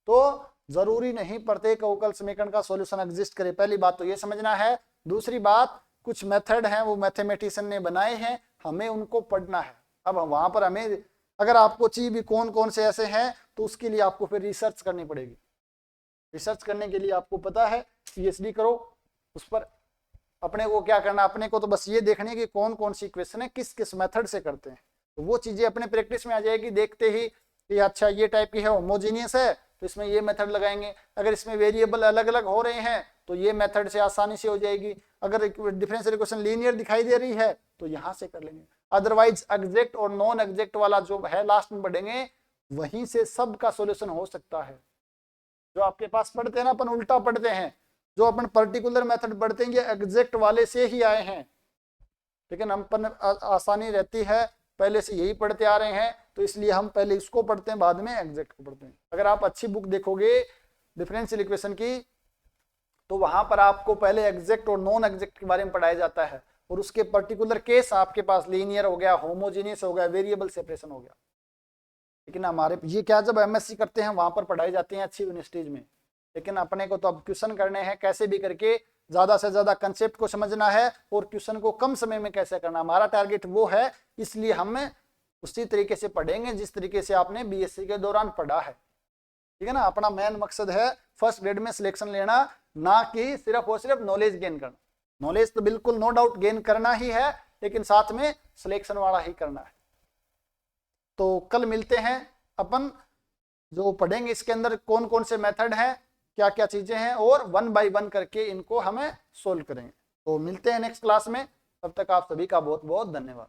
S1: तो जरूरी नहीं प्रत्येक अवकल समीकरण का सॉल्यूशन एग्जिस्ट करे, पहली बात तो ये समझना है। दूसरी बात, कुछ मेथड हैं वो मैथमेटिशियन ने बनाए हैं, हमें उनको पढ़ना है। अब वहां पर हमें अगर आपको चाहिए भी कौन कौन से ऐसे हैं तो उसके लिए आपको फिर रिसर्च करनी पड़ेगी। रिसर्च करने के लिए आपको पता है पीएचडी करो, उस पर अपने को क्या करना, अपने को तो बस ये देखने की कौन कौन सी इक्वेशन है किस किस मेथड से करते हैं, तो वो चीजें अपने प्रैक्टिस में आ जाएगी देखते ही कि अच्छा ये टाइप की है, होमोजीनियस है तो इसमें ये मेथड लगाएंगे, अगर इसमें वेरिएबल अलग अलग हो रहे हैं तो ये मेथड से आसानी से हो जाएगी, अगर डिफरेंशियल इक्वेशन लीनियर दिखाई दे रही है तो यहाँ से कर लेंगे, अदरवाइज एग्जैक्ट और नॉन एग्जैक्ट वाला जो है लास्ट में पढ़ेंगे वहीं से सब का सॉल्यूशन हो सकता है। जो आपके पास पढ़ते हैं ना अपन उल्टा पढ़ते हैं, जो अपन पर्टिकुलर मेथड पढ़ते हैं ये एग्जैक्ट वाले से ही आए हैं, लेकिन हम पर आसानी रहती है, पहले से यही पढ़ते आ रहे हैं, तो इसलिए हम पहले इसको पढ़ते हैं, बाद में एग्जैक्ट को पढ़ते हैं। अगर आप अच्छी बुक देखोगे डिफरेंशियल इक्वेशन की, तो वहां पर आपको पहले एग्जैक्ट और नॉन एग्जैक्ट के बारे में पढ़ाया जाता है, और उसके पर्टिकुलर केस आपके पास लीनियर हो गया, होमोजीनियस हो गया, वेरिएबल सेपरेशन हो गया। लेकिन हमारे ये क्या जब एमएससी करते हैं वहां पर पढ़ाई जाती हैं अच्छी यूनिवर्सिटीज में, लेकिन अपने को तो अब क्वेश्चन करने हैं, कैसे भी करके ज्यादा से ज्यादा कंसेप्ट को समझना है और क्वेश्चन को कम समय में कैसे करना, हमारा टारगेट वो है। इसलिए हम उसी तरीके से पढ़ेंगे जिस तरीके से आपने बीएससी के दौरान पढ़ा है, ठीक है ना। अपना मेन मकसद है फर्स्ट ग्रेड में सिलेक्शन लेना, ना कि सिर्फ और सिर्फ नॉलेज गेन करना। नॉलेज तो बिल्कुल नो डाउट गेन करना ही है, लेकिन साथ में सिलेक्शन वाला ही करना है। तो कल मिलते हैं, अपन जो पढ़ेंगे इसके अंदर कौन कौन से मेथड हैं, क्या क्या चीजें हैं, और 1 बाय 1 करके इनको हमें सोल्व करेंगे। तो मिलते हैं नेक्स्ट क्लास में, तब तक आप सभी का बहुत बहुत धन्यवाद।